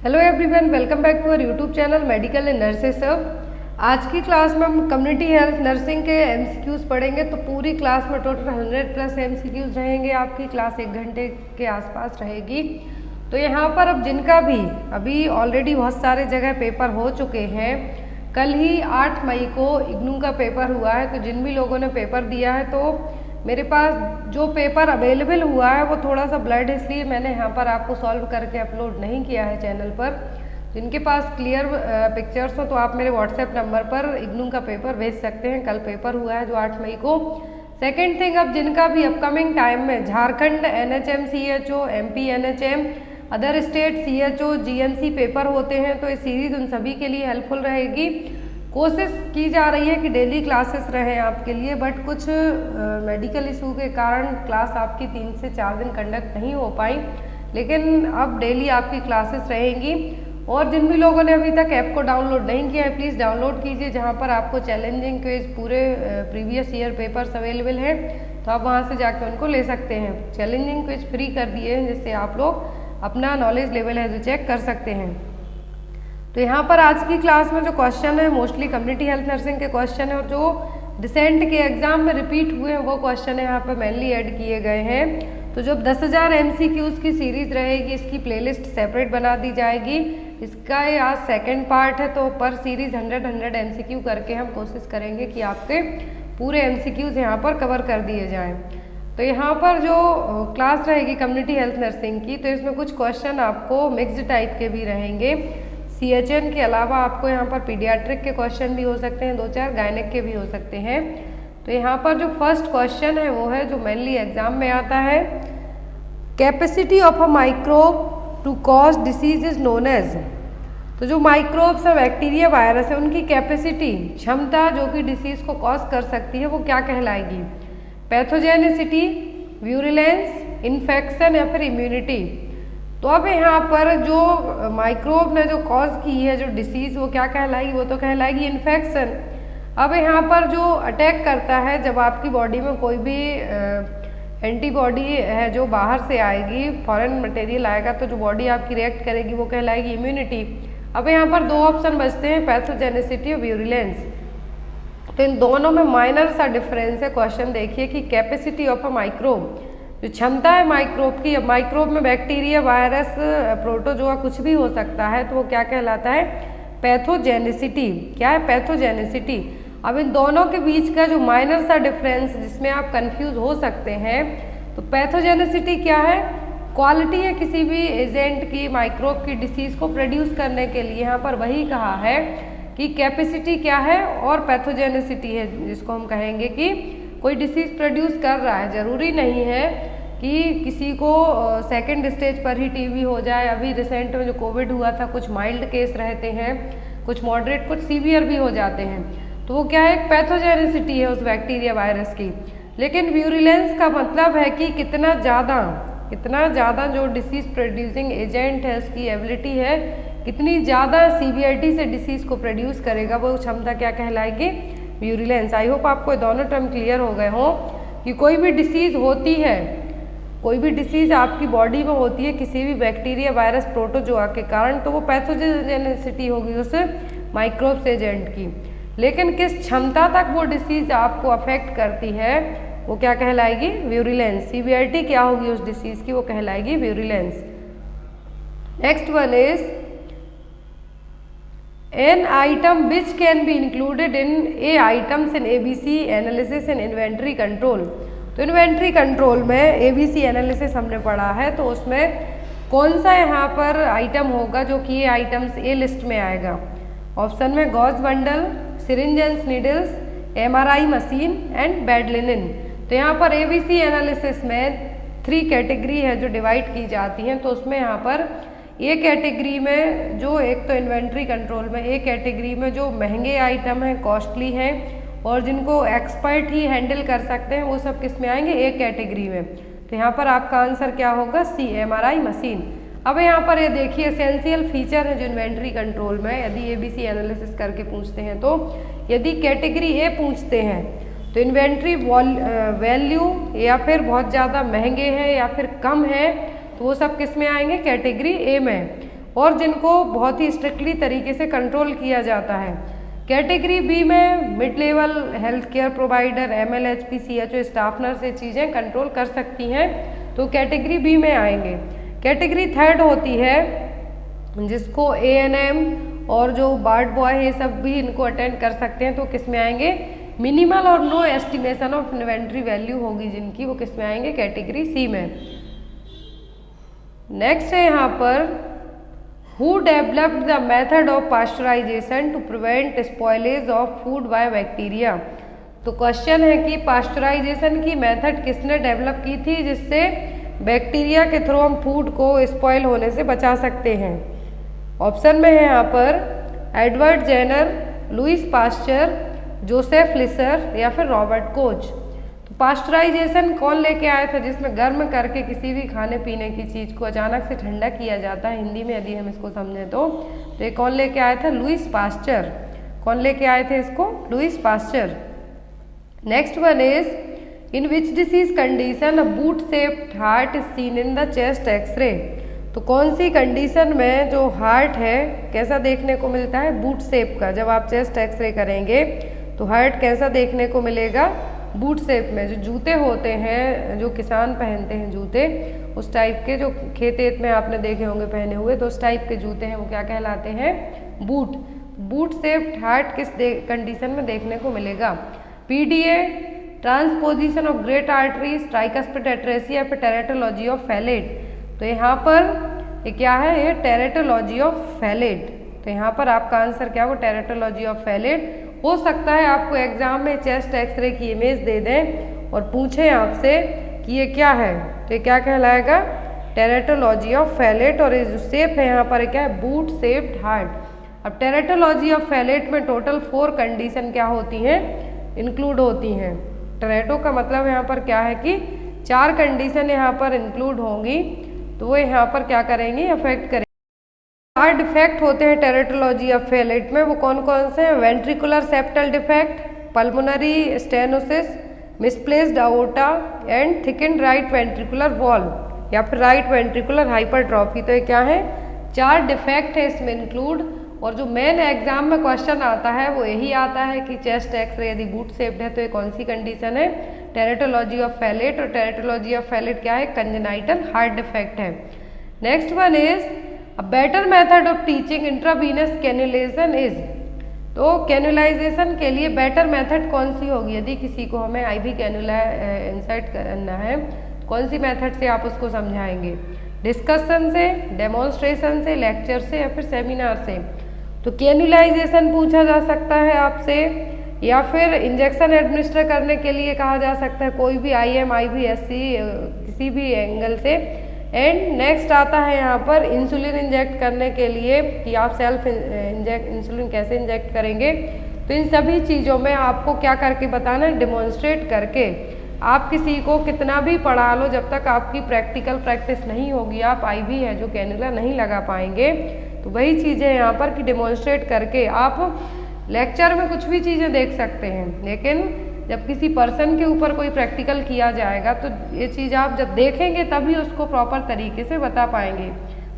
Hello everyone, welcome back to our YouTube channel medical and nurses सब। आज की class में हम कम्युनिटी हेल्थ नर्सिंग के एमसीक्यूज पढ़ेंगे। तो पूरी क्लास में टोटल 100+ एमसीक्यूज रहेंगे। आपकी क्लास 1 घंटे के आसपास रहेगी। तो यहाँ पर अब जिनका भी अभी ऑलरेडी बहुत सारे जगह पेपर हो चुके हैं, कल ही 8 मई को इग्नू का पेपर हुआ है। तो जिन भी लोगों ने पेपर दिया है, तो मेरे पास जो पेपर अवेलेबल हुआ है वो थोड़ा सा ब्लड, इसलिए मैंने यहाँ पर आपको सॉल्व करके अपलोड नहीं किया है चैनल पर। जिनके पास क्लियर पिक्चर्स हो तो आप मेरे व्हाट्सएप नंबर पर इग्नू का पेपर भेज सकते हैं। कल पेपर हुआ है जो 8 मई को। सेकेंड थिंग, अब जिनका भी अपकमिंग टाइम में Jharkhand NHM CHO, MP NHM, other state CHO GMC paper होते हैं, तो ये सीरीज उन सभी के लिए हेल्पफुल रहेगी। कोशिश की जा रही है कि डेली क्लासेस रहें आपके लिए, बट कुछ मेडिकल इशू के कारण क्लास आपकी 3 से 4 दिन कंडक्ट नहीं हो पाई, लेकिन अब डेली आपकी क्लासेस रहेंगी। और जिन भी लोगों ने अभी तक ऐप को डाउनलोड नहीं किया है, प्लीज़ डाउनलोड कीजिए, जहां पर आपको चैलेंजिंग क्विज पूरे प्रीवियस ईयर पेपर्स अवेलेबल हैं। तो आप वहां से जाकर उनको ले सकते हैं। चैलेंजिंग क्विज फ्री कर दिए हैं, जिससे आप लोग अपना नॉलेज लेवल है जो चेक कर सकते हैं। तो यहाँ पर आज की क्लास में जो क्वेश्चन है, मोस्टली कम्युनिटी हेल्थ नर्सिंग के क्वेश्चन है, और जो डिसेंट के एग्जाम में रिपीट हुए हैं वो क्वेश्चन है यहाँ पर मेनली ऐड किए गए हैं। तो जब 10,000 MCQs की सीरीज रहेगी, इसकी प्लेलिस्ट सेपरेट बना दी जाएगी। इसका ये आज सेकेंड पार्ट है, तो पर सीरीज 100 MCQ करके हम कोशिश करेंगे कि आपके पूरे MCQs यहाँ पर कवर कर दिए जाएँ। तो यहाँ पर जो क्लास रहेगी कम्युनिटी हेल्थ नर्सिंग की, तो इसमें कुछ क्वेश्चन आपको मिक्स्ड टाइप के भी रहेंगे। CHN के अलावा आपको यहाँ पर पीडियाट्रिक के क्वेश्चन भी हो सकते हैं, 2-4 गायनेक के भी हो सकते हैं। तो यहाँ पर जो फर्स्ट क्वेश्चन है वो है जो मेनली एग्जाम में आता है, capacity of a microbe to cause disease is known as. तो जो माइक्रोब्स है, बैक्टीरिया, वायरस है, उनकी कैपेसिटी, क्षमता जो कि डिसीज को कॉज कर सकती है, वो क्या कहलाएगी? पैथोजेनिसिटी, व्यूरिलेंस, इन्फेक्शन या फिर इम्यूनिटी। तो अब यहाँ पर जो माइक्रोब ने जो कॉज की है जो डिसीज़, वो क्या कहलाएगी? वो तो कहलाएगी इन्फेक्शन। अब यहाँ पर जो अटैक करता है, जब आपकी बॉडी में कोई भी एंटीबॉडी है जो बाहर से आएगी, फॉरेन मटेरियल आएगा, तो जो बॉडी आपकी रिएक्ट करेगी वो कहलाएगी इम्यूनिटी। अब यहाँ पर 2 ऑप्शन बचते हैं, पैथोजेनिसिटी और व्यूरिलेंस। तो इन दोनों में माइनर सा डिफरेंस है। क्वेश्चन देखिए कि कैपेसिटी ऑफ अ माइक्रोब, जो क्षमता है माइक्रोब की, अब माइक्रोब में बैक्टीरिया, वायरस, प्रोटोजोआ कुछ भी हो सकता है, तो वो क्या कहलाता है? पैथोजेनिसिटी। क्या है? पैथोजेनिसिटी। अब इन दोनों के बीच का जो माइनर सा डिफरेंस जिसमें आप कंफ्यूज हो सकते हैं, तो पैथोजेनिसिटी क्या है? क्वालिटी है किसी भी एजेंट की, माइक्रोब की डिसीज को प्रोड्यूस करने के लिए। यहाँ पर वही कहा है कि कैपेसिटी क्या है और पैथोजेनिसिटी है, जिसको हम कहेंगे कि कोई डिसीज प्रोड्यूस कर रहा है। ज़रूरी नहीं है कि किसी को सेकंड स्टेज पर ही टीबी हो जाए। अभी रिसेंट में जो कोविड हुआ था, कुछ माइल्ड केस रहते हैं, कुछ मॉडरेट, कुछ सीवियर भी हो जाते हैं। तो वो क्या है? एक पैथोजेनिसिटी है उस बैक्टीरिया, वायरस की। लेकिन व्यूरिलेंस का मतलब है कि कितना ज़्यादा जो डिसीज प्रोड्यूसिंग एजेंट है, उसकी एबिलिटी है, कितनी ज़्यादा सीवियरिटी से डिसीज़ को प्रोड्यूस करेगा, वो क्षमता क्या कहलाएगी? व्यूरिलेंस। आई होप आपको ये दोनों टर्म क्लियर हो गए हों कि कोई भी डिसीज़ होती है, कोई भी डिसीज़ आपकी बॉडी में होती है किसी भी बैक्टीरिया, वायरस, प्रोटोजोआ के कारण, तो वो पैथोजेनिसिटी होगी उस माइक्रोब्स एजेंट की। लेकिन किस क्षमता तक वो डिसीज़ आपको अफेक्ट करती है, वो क्या कहलाएगी? व्यूरिलेंस। सीवियरिटी क्या होगी उस डिसीज़ की, वो कहलाएगी virulence. Next one is an item which can be included in a items in ABC analysis and inventory control। तो इन्वेंट्री कंट्रोल में ABC एनालिसिस हमने पढ़ा है, तो उसमें कौन सा यहाँ पर आइटम होगा जो कि ये आइटम्स ए लिस्ट में आएगा? ऑप्शन में gauze bundle, syringe and needles, MRI machine and bed linen. तो यहाँ पर ABC एनालिसिस में 3 कैटेगरी है जो डिवाइड की जाती हैं। तो उसमें यहाँ पर ए कैटेगरी में जो, एक तो इन्वेंट्री कंट्रोल में ए कैटेगरी में जो महंगे आइटम हैं, कॉस्टली हैं, और जिनको एक्सपर्ट ही हैंडल कर सकते हैं, वो सब किस में आएंगे? ए कैटेगरी में। तो यहाँ पर आपका आंसर क्या होगा? C, MRI machine. अब यहाँ पर ये देखिए एसेंशियल फीचर है जो इन्वेंट्री कंट्रोल में, यदि ABC एनालिसिस करके पूछते हैं, तो यदि कैटेगरी ए पूछते हैं तो इन्वेंट्री वैल्यू या फिर बहुत ज़्यादा महंगे हैं या फिर कम है, तो वो सब किस में आएंगे? कैटेगरी ए में। और जिनको बहुत ही स्ट्रिक्टली तरीके से कंट्रोल किया जाता है। कैटेगरी बी में mid level health care provider, MLHP, CHO staff nurse ये चीज़ें कंट्रोल कर सकती हैं, तो कैटेगरी बी में आएंगे। कैटेगरी थर्ड होती है जिसको ANM और जो वार्ड बॉय ये सब भी इनको अटेंड कर सकते हैं, तो किस में आएंगे? मिनिमल और no estimation of inventory value होगी जिनकी, वो किस में आएंगे? कैटेगरी सी में। नेक्स्ट है यहाँ पर Who developed the method of pasteurization to prevent spoilage of food by bacteria? तो क्वेश्चन है कि पास्चुराइजेशन की मेथड किसने डेवलप की थी जिससे बैक्टीरिया के थ्रू हम फूड को स्पॉइल होने से बचा सकते हैं। ऑप्शन में है यहाँ पर Edward Jenner, Louis Pasteur, Joseph Lister या फिर रॉबर्ट कोच। तो पास्चुराइजेशन कौन लेके आया था जिसमें गर्म करके किसी भी खाने पीने की चीज़ को अचानक से ठंडा किया जाता है, हिंदी में यदि हम इसको समझें तो ये कौन लेके आया था? Louis Pasteur. कौन लेके आए थे इसको? Louis Pasteur. Next one is in which disease condition a boot shaped heart is seen in the chest X-ray. तो कौन सी कंडीशन में जो हार्ट है कैसा देखने को मिलता है? बूट शेप का। जब आप चेस्ट एक्सरे करेंगे तो हार्ट कैसा देखने को मिलेगा? बूट शेप में। जो जूते होते हैं जो किसान पहनते हैं जूते, उस टाइप के, जो खेत वेत में आपने देखे होंगे पहने हुए, तो उस टाइप के जूते हैं वो क्या कहलाते हैं? बूट। बूट शेप्ड हार्ट किस कंडीशन में देखने को मिलेगा? PDA, transposition of great arteries, tricuspid atresia, फिर टेरेटोलॉजी ऑफ फैलेट। तो यहाँ पर ये क्या है? ये टेरेटोलॉजी ऑफ फैलेट। तो यहाँ पर आपका आंसर क्या हो? Teratology of Fallot. हो सकता है आपको एग्जाम में चेस्ट एक्सरे की इमेज दे दें और पूछें आपसे कि ये क्या है, तो ये क्या कहलाएगा? Teratology of Fallot. और ये जो शेप है यहाँ पर क्या है? Boot shaped heart. अब टेरेटोलॉजी ऑफ फैलेट में टोटल 4 कंडीशन क्या होती हैं? इंक्लूड होती हैं। टेरेटो का मतलब यहाँ पर क्या है कि 4 कंडीशन यहाँ पर इंक्लूड होंगी, तो वो यहाँ पर क्या करेंगी? अफेक्ट करेंगी। 4 डिफेक्ट होते हैं टेरेटोलॉजी ऑफ फैलेट में, वो कौन कौन से हैं? Ventricular septal defect, pulmonary stenosis, misplaced aorta and thickened right ventricular wall या फिर राइट वेंट्रिकुलर हाइपरट्रॉफी। तो ये क्या है? 4 डिफेक्ट है इसमें इंक्लूड। और जो मेन एग्जाम में क्वेश्चन आता है वो यही आता है कि चेस्ट एक्सरे यदि बूट शेप्ड है तो ये कौन सी कंडीशन है? Teratology of Fallot. और टेरेटोलॉजी ऑफ फैलेट क्या है? कंजेनाइटल हार्ट डिफेक्ट है। Next one is a better method of teaching intravenous cannulation is. तो कैन्युलाइजेशन के लिए बेटर मेथड कौन सी होगी? यदि किसी को हमें IV कैन्युला इंसर्ट करना है, कौन सी मेथड से आप उसको समझाएंगे? डिस्कशन से, डेमोन्स्ट्रेशन से, लेक्चर से या फिर सेमिनार से? तो कैन्युलाइजेशन पूछा जा सकता है आपसे, या फिर इंजेक्शन एडमिनिस्टर करने के लिए कहा जा सकता है, कोई भी IM, IVSC किसी भी एंगल से। एंड नेक्स्ट आता है यहाँ पर इंसुलिन इंजेक्ट करने के लिए कि आप सेल्फ इंसुलिन कैसे इंजेक्ट करेंगे। तो इन सभी चीज़ों में आपको क्या करके बताना है? डेमोन्स्ट्रेट करके। आप किसी को कितना भी पढ़ा लो, जब तक आपकी प्रैक्टिकल प्रैक्टिस नहीं होगी, आप IV है जो कैन्युला नहीं लगा पाएंगे। तो वही चीज़ें यहाँ पर कि डेमोन्स्ट्रेट करके आप लेक्चर में कुछ भी चीज़ें देख सकते हैं, लेकिन जब किसी पर्सन के ऊपर कोई प्रैक्टिकल किया जाएगा तो ये चीज़ आप जब देखेंगे तभी उसको प्रॉपर तरीके से बता पाएंगे।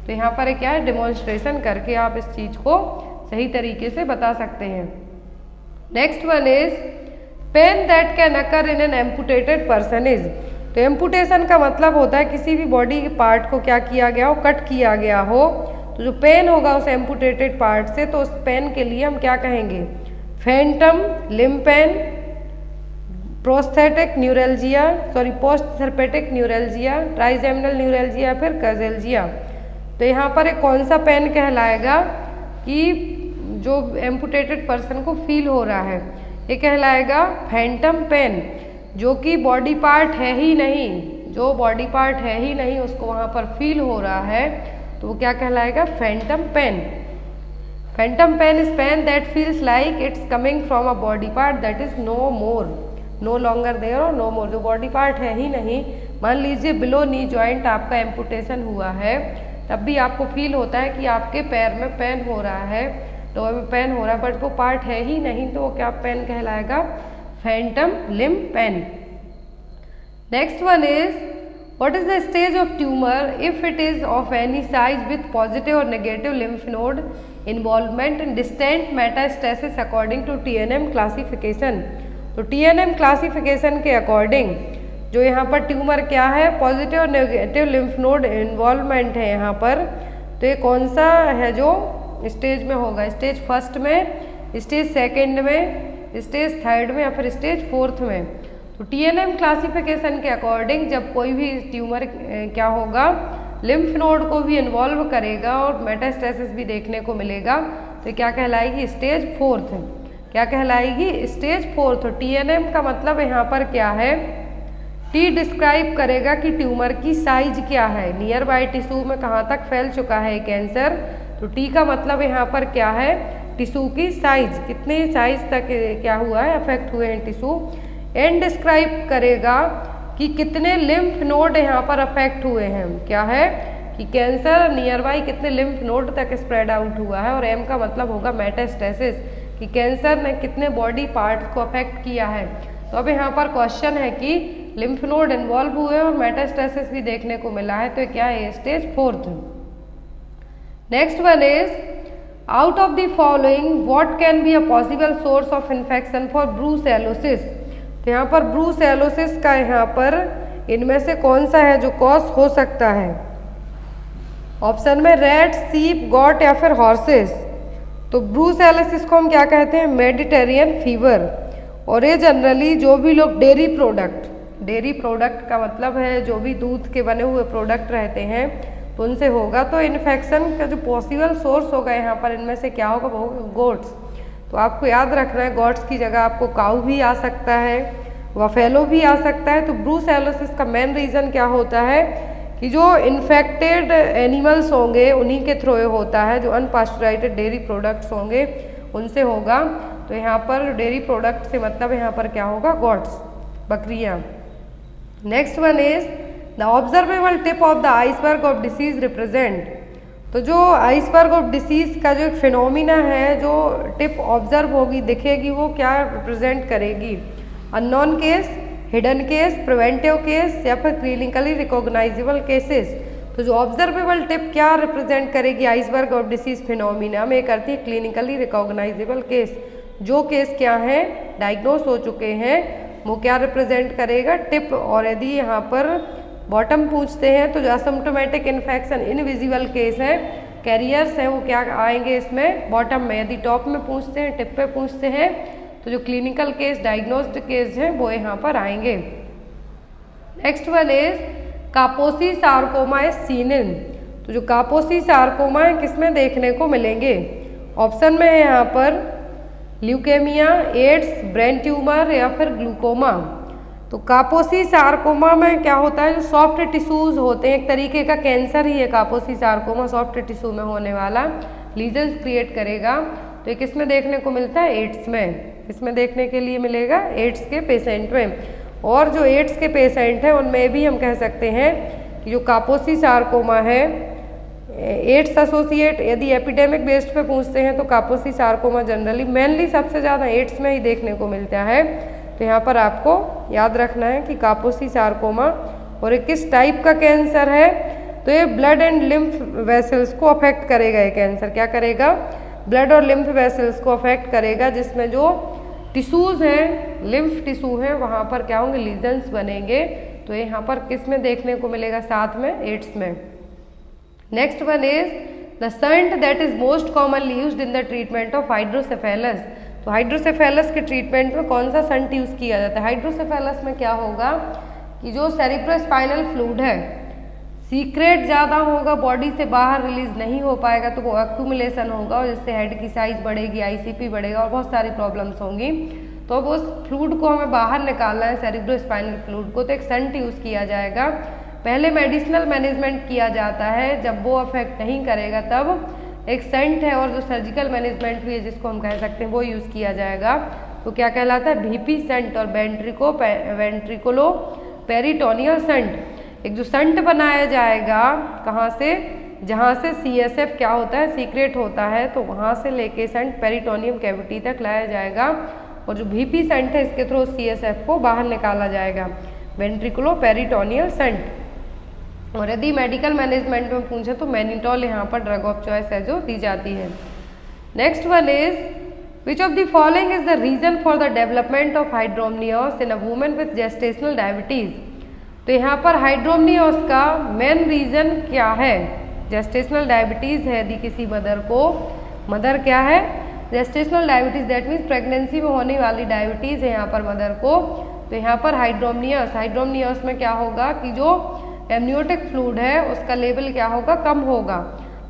तो यहाँ पर क्या है? डेमोन्स्ट्रेशन करके आप इस चीज़ को सही तरीके से बता सकते हैं। Next one is pain that can occur in an amputated person is. तो एम्पुटेशन का मतलब होता है किसी भी बॉडी के पार्ट को क्या किया गया हो? कट किया गया हो। तो जो पेन होगा उस एम्पुटेटेड पार्ट से, तो उस पेन के लिए हम क्या कहेंगे? Phantom limb pain, prosthetic neuralgia, post therapeutic neuralgia, trigeminal neuralgia, फिर कजेल्जिया। तो यहाँ पर एक कौन सा पेन कहलाएगा कि जो एम्पुटेटेड पर्सन को फील हो रहा है? ये कहलाएगा फैंटम पेन, जो कि बॉडी पार्ट है ही नहीं, जो बॉडी पार्ट है ही नहीं उसको वहाँ पर फील हो रहा है, तो वो क्या कहलाएगा? Phantom pain. Phantom pain is pain that feels like it's coming from a body part that is no more, no longer there और नो मोर। जो बॉडी पार्ट है ही नहीं, मान लीजिए बिलो नी जॉइंट आपका एम्पुटेशन हुआ है, तब भी आपको फील होता है कि आपके पैर में पेन हो रहा है, लोअर में पेन हो रहा है, बट वो पार्ट है ही नहीं, तो वो क्या पेन कहलाएगा? Phantom limb pain. Next one is What is the stage of tumor if it is of any size with positive or negative lymph node involvement in distant metastasis according to TNM classification? तो TNM classification के according जो यहाँ पर tumour क्या है, positive और negative lymph node involvement है यहाँ पर, तो ये कौन सा है जो स्टेज में होगा? स्टेज फर्स्ट में, स्टेज सेकेंड में, स्टेज थर्ड में या फिर स्टेज फोर्थ में? तो TNM क्लासिफिकेशन के अकॉर्डिंग जब कोई भी ट्यूमर क्या होगा, लिम्फ नोड को भी इन्वॉल्व करेगा और मेटास्टेसिस भी देखने को मिलेगा, तो क्या कहलाएगी? Stage fourth. क्या कहलाएगी? Stage fourth. TNM का मतलब यहाँ पर क्या है? T डिस्क्राइब करेगा कि ट्यूमर की साइज क्या है, नियर बाय टिश्यू में कहाँ तक फैल चुका है कैंसर। तो T का मतलब यहाँ पर क्या है? टिश्यू की साइज, कितने साइज तक क्या हुआ है, अफेक्ट हुए हैं टिश्यू। N डिस्क्राइब करेगा कि कितने लिम्फ नोड यहाँ पर अफेक्ट हुए हैं, क्या है कि कैंसर नियर बाई कितने लिम्फ नोड तक स्प्रेड आउट हुआ है। और M का मतलब होगा मेटास्टेसिस, कि कैंसर ने कितने बॉडी पार्ट्स को अफेक्ट किया है। तो अब यहाँ पर क्वेश्चन है कि लिम्फ नोड इन्वॉल्व हुए और मेटास्टेसिस भी देखने को मिला है, तो क्या है? Stage fourth. Next one is out of the following what can be a possible source of infection for brucellosis. तो यहाँ पर ब्रूसेलोसिस का यहाँ पर इनमें से कौन सा है जो कॉज हो सकता है? ऑप्शन में रैट, सीप, गॉट या फिर हॉर्सेस। तो ब्रूसेलोसिस को हम क्या कहते हैं? Mediterranean fever. और ये जनरली जो भी लोग डेयरी प्रोडक्ट का मतलब है जो भी दूध के बने हुए प्रोडक्ट रहते हैं तो उनसे होगा। तो इन्फेक्शन का जो पॉसिबल सोर्स होगा यहाँ पर इनमें से क्या होगा? वो गोट्स। तो आपको याद रखना है गोट्स की जगह आपको काऊ भी आ सकता है, वफेलो भी आ सकता है। तो ब्रूसेलोसिस का मेन रीज़न क्या होता है कि जो इन्फेक्टेड एनिमल्स होंगे उन्हीं के थ्रू होता है, जो अनपास्चुराइज्ड डेयरी प्रोडक्ट्स होंगे उनसे होगा। तो यहाँ पर डेयरी प्रोडक्ट से मतलब यहाँ पर क्या होगा? गॉट्स, बकरियाँ। Next one is the observable tip of the iceberg of disease represent. तो जो आइसबर्ग ऑफ डिसीज का जो एक फिनोमिना है, जो टिप ऑब्जर्व होगी, दिखेगी, वो क्या रिप्रेजेंट करेगी? Unknown case, hidden case, preventive case या फिर क्लिनिकली रिकॉग्नाइजेबल केसेस। तो जो ऑब्जर्वेबल टिप क्या रिप्रेजेंट करेगी आइसबर्ग ऑफ डिसीज फिनोमिना में? करती है क्लिनिकली रिकॉग्नाइजेबल केस। जो केस क्या हैं, डायग्नोस हो चुके हैं, वो क्या रिप्रेजेंट करेगा? टिप। और यदि यहाँ पर बॉटम पूछते हैं तो जो असिम्प्टोमेटिक इन्फेक्शन इनविजिबल केस हैं, कैरियर्स हैं, वो क्या आएंगे इसमें? बॉटम में। यदि टॉप में पूछते हैं, टिप पे पूछते हैं, तो जो क्लिनिकल केस, डायग्नोस्ड केस हैं, वो यहाँ पर आएंगे। Next one is कापोसी sarcoma is seen इन। तो जो कापोसी सार्कोमा है किसमें देखने को मिलेंगे? ऑप्शन में है यहाँ पर ल्यूकेमिया, एड्स, ब्रेन ट्यूमर या फिर ग्लूकोमा। तो कापोसी सार्कोमा में क्या होता है? जो सॉफ्ट टिश्यूज होते हैं, एक तरीके का कैंसर ही है कापोसी सार्कोमा, सॉफ्ट टिश्यू में होने वाला लीजन्स क्रिएट करेगा। तो ये किस में देखने को मिलता है? एड्स में। इसमें देखने के लिए मिलेगा एड्स के पेशेंट में। और जो एड्स के पेशेंट हैं उनमें भी हम कह सकते हैं कि जो कापोसी सार्कोमा है, एड्स एसोसिएट, यदि एपिडेमिक बेस्ड पे पूछते हैं तो कापोसी सार्कोमा जनरली मेनली सबसे ज़्यादा एड्स में ही देखने को मिलता है। तो यहाँ पर आपको याद रखना है कि कापोसी सार्कोमा और ये किस टाइप का कैंसर है? तो ये ब्लड एंड लिम्फ वेसल्स को अफेक्ट करेगा। ये कैंसर क्या करेगा? ब्लड और लिम्फ वेसल्स को अफेक्ट करेगा, जिसमें जो टिश्यूज़ हैं, लिम्फ टिश्यू हैं, वहाँ पर क्या होंगे? लीजन्स बनेंगे। तो यहाँ पर किस में देखने को मिलेगा? साथ में एड्स में। Next one is the shunt that is most commonly used in the treatment of hydrocephalus. तो हाइड्रोसेफेलस के ट्रीटमेंट में कौन सा शंट यूज़ किया जाता है? हाइड्रोसेफेलस में क्या होगा कि जो सेरिब्रोस्पाइनल फ्लूइड है, सीक्रेट ज़्यादा होगा, बॉडी से बाहर रिलीज नहीं हो पाएगा, तो वो एक्यूमुलेशन होगा और जिससे हेड की साइज बढ़ेगी, ICP बढ़ेगा और बहुत सारी प्रॉब्लम्स होंगी। तो अब उस फ्लूइड को हमें बाहर निकालना है, सेरिब्रोस्पाइनल फ्लूइड को, तो एक शंट यूज़ किया जाएगा। पहले मेडिसिनल मैनेजमेंट किया जाता है, जब वो अफेक्ट नहीं करेगा तब एक शंट है, और जो सर्जिकल मैनेजमेंट भी है जिसको हम कह सकते हैं वो यूज़ किया जाएगा। तो क्या कहलाता है? VP शंट और वेंट्रिकुलो पेरिटोनियल शंट। एक जो शंट बनाया जाएगा कहाँ से? जहाँ से CSF क्या होता है? सीक्रेट होता है, तो वहाँ से लेके शंट पेरिटोनियम कैविटी तक लाया जाएगा, और जो VP शंट है इसके थ्रू CSF को बाहर निकाला जाएगा, वेंट्रिकुलो पेरिटोनियल शंट। और यदि मेडिकल मैनेजमेंट में पूछे तो मैनिटॉल यहाँ पर ड्रग ऑफ चॉइस है जो दी जाती है। Next one is which of the following is the reason for the development of hydramnios in a woman with gestational diabetes. तो यहाँ पर हाइड्रोमनियोस का मेन रीजन क्या है? जेस्टेशनल डायबिटीज है यदि किसी मदर को, मदर क्या है? Gestational diabetes, that means pregnancy में होने वाली डायबिटीज है यहाँ पर मदर को। तो यहाँ पर हाइड्रोमनियोस में क्या होगा कि जो एमनियोटिक फ्लूइड है उसका लेवल क्या होगा? कम होगा।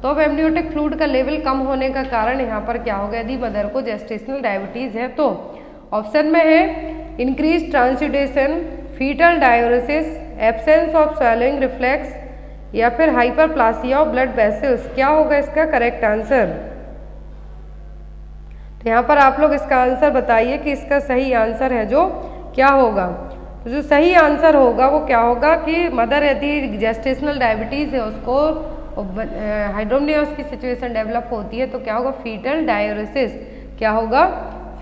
तो अब एमनियोटिक फ्लूइड का लेवल कम होने का कारण यहाँ पर क्या होगा यदि मदर को जेस्टेशनल डायबिटीज है? तो ऑप्शन में है increase transudation, fetal diuresis, absence of swelling reflex या फिर हाइपरप्लासिया ऑफ ब्लड वेसल्स। क्या होगा इसका करेक्ट आंसर? तो यहाँ पर आप लोग इसका आंसर बताइए कि इसका सही आंसर है जो क्या होगा। तो जो सही आंसर होगा वो क्या होगा कि मदर यदि जेस्टेशनल डायबिटीज़ है उसको हाइड्रोमनियोस की सिचुएशन डेवलप होती है तो क्या होगा? Fetal diuresis. क्या होगा?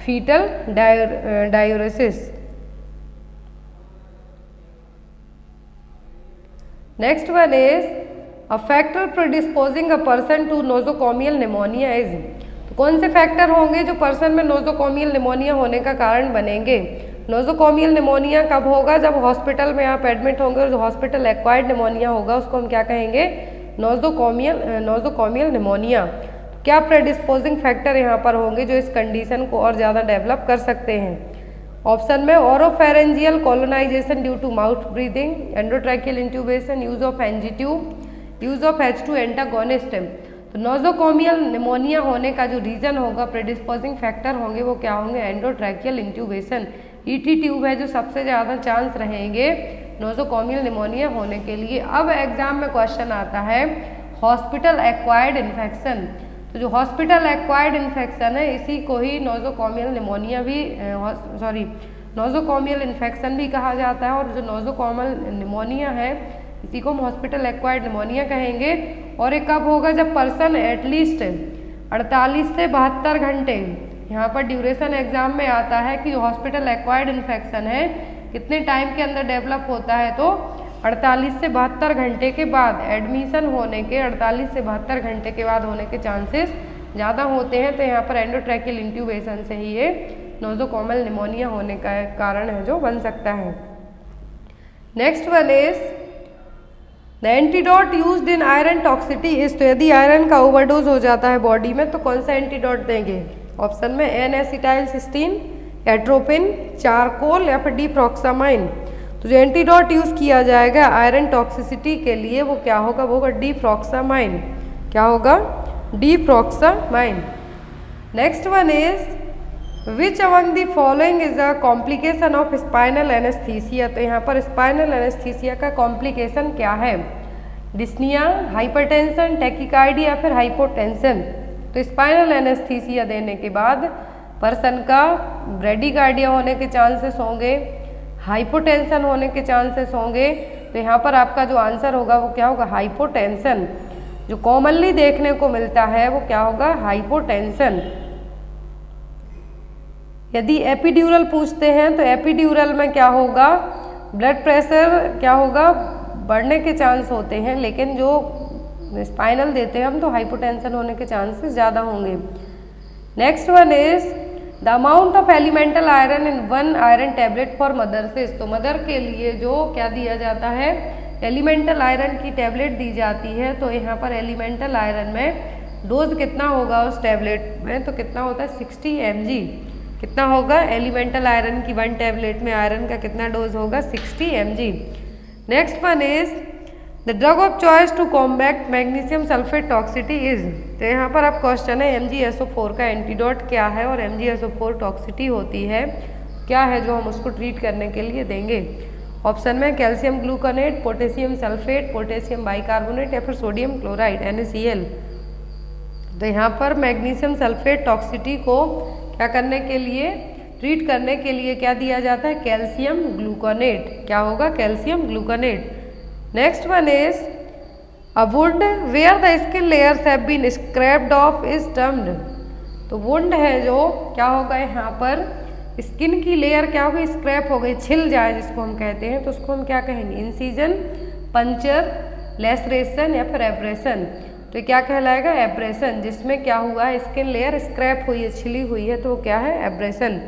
Fetal diuresis. Next one is a factor predisposing a person to nosocomial pneumonia is. तो कौन से फैक्टर होंगे जो पर्सन में नोजोकोमियल निमोनिया होने का कारण बनेंगे? नोजोकोमियल निमोनिया कब होगा? जब हॉस्पिटल में आप एडमिट होंगे और जो हॉस्पिटल एक्वायर्ड निमोनिया होगा उसको हम क्या कहेंगे? Nosocomial pneumonia. क्या प्रेडिस्पोजिंग फैक्टर यहाँ पर होंगे जो इस कंडीशन को और ज़्यादा डेवलप कर सकते हैं? ऑप्शन में oropharyngeal colonisation due to mouth breathing, endotracheal intubation, use of NG tube, use of H2 antagonist. तो नोजोकोमियल निमोनिया होने का जो रीजन होगा, प्रेडिस्पोजिंग फैक्टर होंगे वो क्या होंगे? एंडोट्रैकियल इंट्यूबेशन, ET ट्यूब है जो सबसे ज़्यादा चांस रहेंगे नोजोकोमियल निमोनिया होने के लिए। अब एग्जाम में क्वेश्चन आता है हॉस्पिटल एक्वायर्ड इन्फेक्शन। तो जो हॉस्पिटल एक्वायर्ड इन्फेक्शन है इसी को ही नोजोकोमियल निमोनिया भी नोजोकोमियल इन्फेक्शन भी कहा जाता है। और जो नोजोकोमियल निमोनिया है इसी को हम हॉस्पिटल एक्वायर्ड निमोनिया कहेंगे। और ये कब होगा? जब पर्सन एटलीस्ट 48 से 72 घंटे, यहाँ पर ड्यूरेशन एग्जाम में आता है कि हॉस्पिटल एक्वायर्ड इन्फेक्शन है कितने टाइम के अंदर डेवलप होता है? तो 48 से 72 घंटे के बाद एडमिशन होने के 48 से 72 घंटे के बाद होने के चांसेस ज़्यादा होते हैं। तो यहाँ पर एंडोट्रैकियल इंट्यूबेशन से ही ये नोजोकोमियल निमोनिया होने का कारण है जो बन सकता है। Next one is the antidote used in iron toxicity is. तो यदि आयरन का ओवरडोज हो जाता है बॉडी में तो कौन सा एंटीडोट देंगे? ऑप्शन में N-एसिटाइलसिस्टीन, एट्रोपिन, चारकोल या फिर डिफ्रॉक्सामाइन। तो जो एंटीडोट यूज़ किया जाएगा आयरन टॉक्सिसिटी के लिए वो क्या होगा? वो होगा डिफ्रॉक्सामाइन। क्या होगा? Deferoxamine. Next one is which among the following is a complication of spinal anaesthesia. तो यहाँ पर स्पाइनल एनेस्थीसिया का कॉम्प्लिकेशन क्या है? डिस्निया, हाइपरटेंशन, टैकीकार्डिया या फिर हाइपोटेंशन। तो स्पाइनल एनेस्थीसिया देने के बाद पर्सन का ब्रेडिकार्डिया होने के चांसेस होंगे, हाइपोटेंशन होने के चांसेस होंगे। तो यहाँ पर आपका जो आंसर होगा वो क्या होगा? हाइपोटेंशन। जो कॉमनली देखने को मिलता है वो क्या होगा? हाइपोटेंशन। यदि एपिड्यूरल पूछते हैं तो एपिड्यूरल में क्या होगा? ब्लड प्रेशर क्या होगा? बढ़ने के चांस होते हैं, लेकिन जो स्पाइनल देते हैं हम तो हाइपोटेंशन होने के चांसेस ज़्यादा होंगे। Next one is the amount of elemental iron in 1 iron tablet for mothers. तो मदर के लिए जो क्या दिया जाता है? एलिमेंटल आयरन की टैबलेट दी जाती है। तो यहाँ पर एलिमेंटल आयरन में डोज कितना होगा उस टैबलेट में? तो कितना होता है? 60 mg। कितना होगा? एलिमेंटल आयरन की 1 टैबलेट में आयरन का कितना डोज होगा? 60 mg। Next one is the drug of choice to combat magnesium sulphate toxicity is. तो यहाँ पर आप क्वेश्चन है MgSO4 का एंटीडोट क्या है और MgSO4 टॉक्सिटी होती है क्या है जो हम उसको ट्रीट करने के लिए देंगे? ऑप्शन में calcium gluconate, potassium sulphate, potassium bicarbonate या फिर सोडियम क्लोराइड NaCl। तो यहाँ पर मैग्नीशियम सल्फेट टॉक्सिटी को क्या करने के लिए, ट्रीट करने के लिए क्या दिया जाता है? Calcium gluconate. क्या होगा? Calcium gluconate. Next one is a wound where the skin layers have been scraped off is termed. तो वुंड है जो क्या होगा? यहाँ पर स्किन की लेयर क्या होगी? स्क्रैप हो गई, छिल जाए जिसको हम कहते हैं, तो उसको हम क्या कहेंगे? इंसिजन, पंचर, लेसरेशन या फिर एब्रेशन। तो क्या कहलाएगा? एब्रेशन, जिसमें क्या हुआ है, स्किन लेयर स्क्रैप हुई है, छिली हुई है, तो क्या है? एब्रेशन।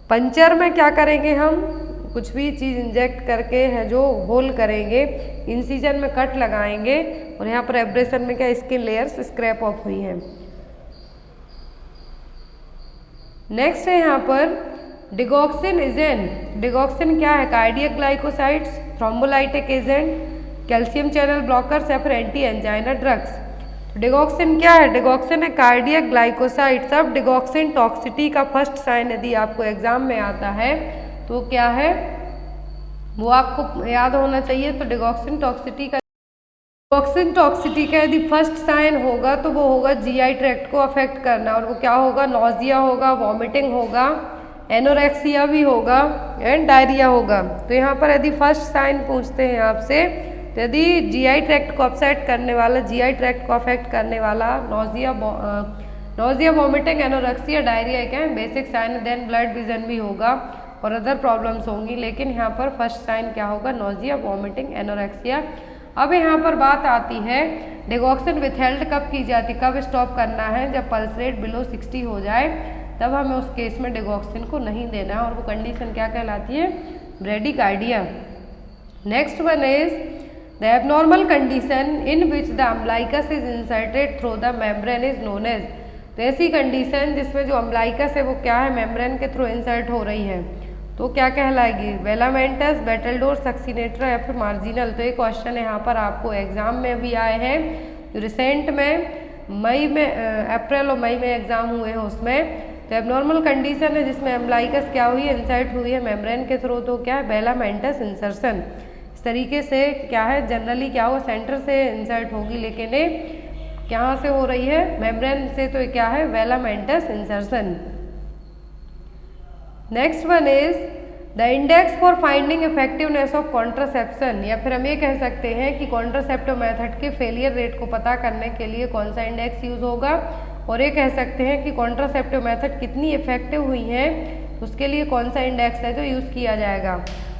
पंचर में क्या करेंगे हम? कुछ भी चीज़ इंजेक्ट करके है जो होल करेंगे, इंसिजन में कट लगाएंगे, और यहाँ पर एब्रेशन में क्या, स्किन लेयर्स स्क्रैप ऑफ हुई हैं। नेक्स्ट है यहाँ पर डिगॉक्सिन एजेंट। डिगॉक्सिन क्या है? Cardiac glycosides, thrombolytic agent, calcium channel blockers या फिर एंटी एंजाइना ड्रग्स। डिगॉक्सिन क्या है? डिगॉक्सिन है कार्डियक ग्लाइकोसाइड्स। अब डिगॉक्सिन टॉक्सिटी का फर्स्ट साइन यदि आपको एग्जाम में आता है तो क्या है, वो आपको याद होना चाहिए। तो डिगॉक्सिन टॉक्सिटी का यदि फर्स्ट साइन होगा तो वो होगा जीआई ट्रैक्ट को अफेक्ट करना, और वो क्या होगा? नॉजिया होगा, वॉमिटिंग होगा, एनोरेक्सिया भी होगा एंड डायरिया होगा। तो यहाँ पर यदि फर्स्ट साइन पूछते हैं आपसे, तो यदि जीआई ट्रैक्ट को अपसेट करने वाला, जीआई ट्रैक्ट को अफेक्ट करने वाला नॉजिया, वॉमिटिंग, एनोरेक्सिया, डायरिया क्या है? Basic sign. Then blood vision भी होगा और अदर प्रॉब्लम्स होंगी, लेकिन यहाँ पर फर्स्ट साइन क्या होगा? Nausea, vomiting, anorexia. अब यहाँ पर बात आती है डिगॉक्सिन विथहेल्ड कब की जाती, कब स्टॉप करना है? जब पल्स रेट बिलो 60 हो जाए, तब हमें उस केस में डिगॉक्सिन को नहीं देना है, और वो कंडीशन क्या कहलाती है? Bradycardia. Next one is the abnormal condition in which the umbilicus is inserted through the membrane is known as. तो ऐसी कंडीशन जिसमें जो अम्बलाइकस है वो क्या है? मेम्ब्रेन के थ्रू इंसर्ट हो रही है, तो क्या कहलाएगी? वेलामेंटस, बेटलडोर, सक्सीनेट्रा या फिर मार्जिनल। तो ये क्वेश्चन यहाँ पर आपको एग्जाम में भी आए हैं, रिसेंट में मई में, अप्रैल और मई में एग्जाम हुए हैं उसमें। तो एबनॉर्मल कंडीशन है जिसमें एम्बलाइकस क्या हुई है? इंसर्ट हुई है मेम्ब्रेन के थ्रू, तो क्या है? Velamentous insertion. इस तरीके से क्या है, जनरली क्या हो, सेंटर से इंसर्ट होगी, लेकिन ये कहाँ से हो रही है? मेम्ब्रेन से। तो क्या है? Velamentous insertion. Next one is the index for finding effectiveness of contraception, या फिर हम ये कह सकते हैं कि कॉन्ट्रासेप्टिव मेथड के फेलियर रेट को पता करने के लिए कौन सा इंडेक्स यूज होगा, और ये कह सकते हैं कि कॉन्ट्रासेप्टिव मेथड कितनी इफेक्टिव हुई है, उसके लिए कौन सा इंडेक्स है जो यूज़ किया जाएगा।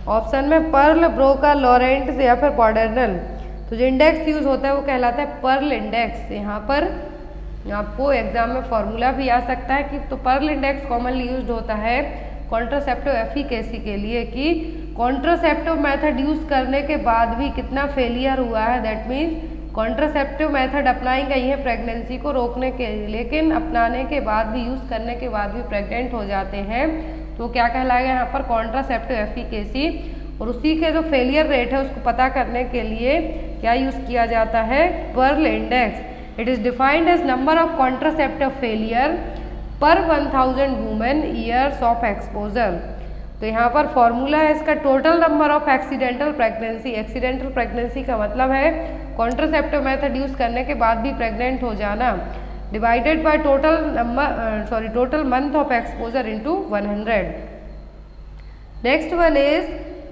ऑप्शन में पर्ल, ब्रोका, लॉरेंट या फिर पॉडर्नल। तो जो इंडेक्स यूज होता है वो कहलाता है पर्ल इंडेक्स। यहाँ पर आपको एग्जाम में फॉर्मूला भी आ सकता है कि, तो पर्ल इंडेक्स कॉमनली यूज होता है कॉन्ट्रासेप्टिव एफिकेसी के लिए, कि कॉन्ट्रासेप्टिव मेथड यूज करने के बाद भी कितना फेलियर हुआ है। दैट मीन्स कॉन्ट्रासेप्टिव मेथड अपनाई गई है प्रेगनेंसी को रोकने के लिए, लेकिन अपनाने के बाद भी, यूज करने के बाद भी प्रेग्नेंट हो जाते हैं, तो क्या कहलाएगा यहाँ पर? Contraceptive efficacy. और उसी के जो फेलियर रेट है उसको पता करने के लिए क्या यूज किया जाता है? Pearl index. It is defined as number of contraceptive failure per 1000 women years of exposure. तो यहाँ पर फॉर्मूला है इसका total number of accidental pregnancy. Accidental pregnancy का मतलब है कॉन्ट्रासेप्टिव मेथड यूज करने के बाद भी प्रेग्नेंट हो जाना, divided by total month of exposure into 100। Next one is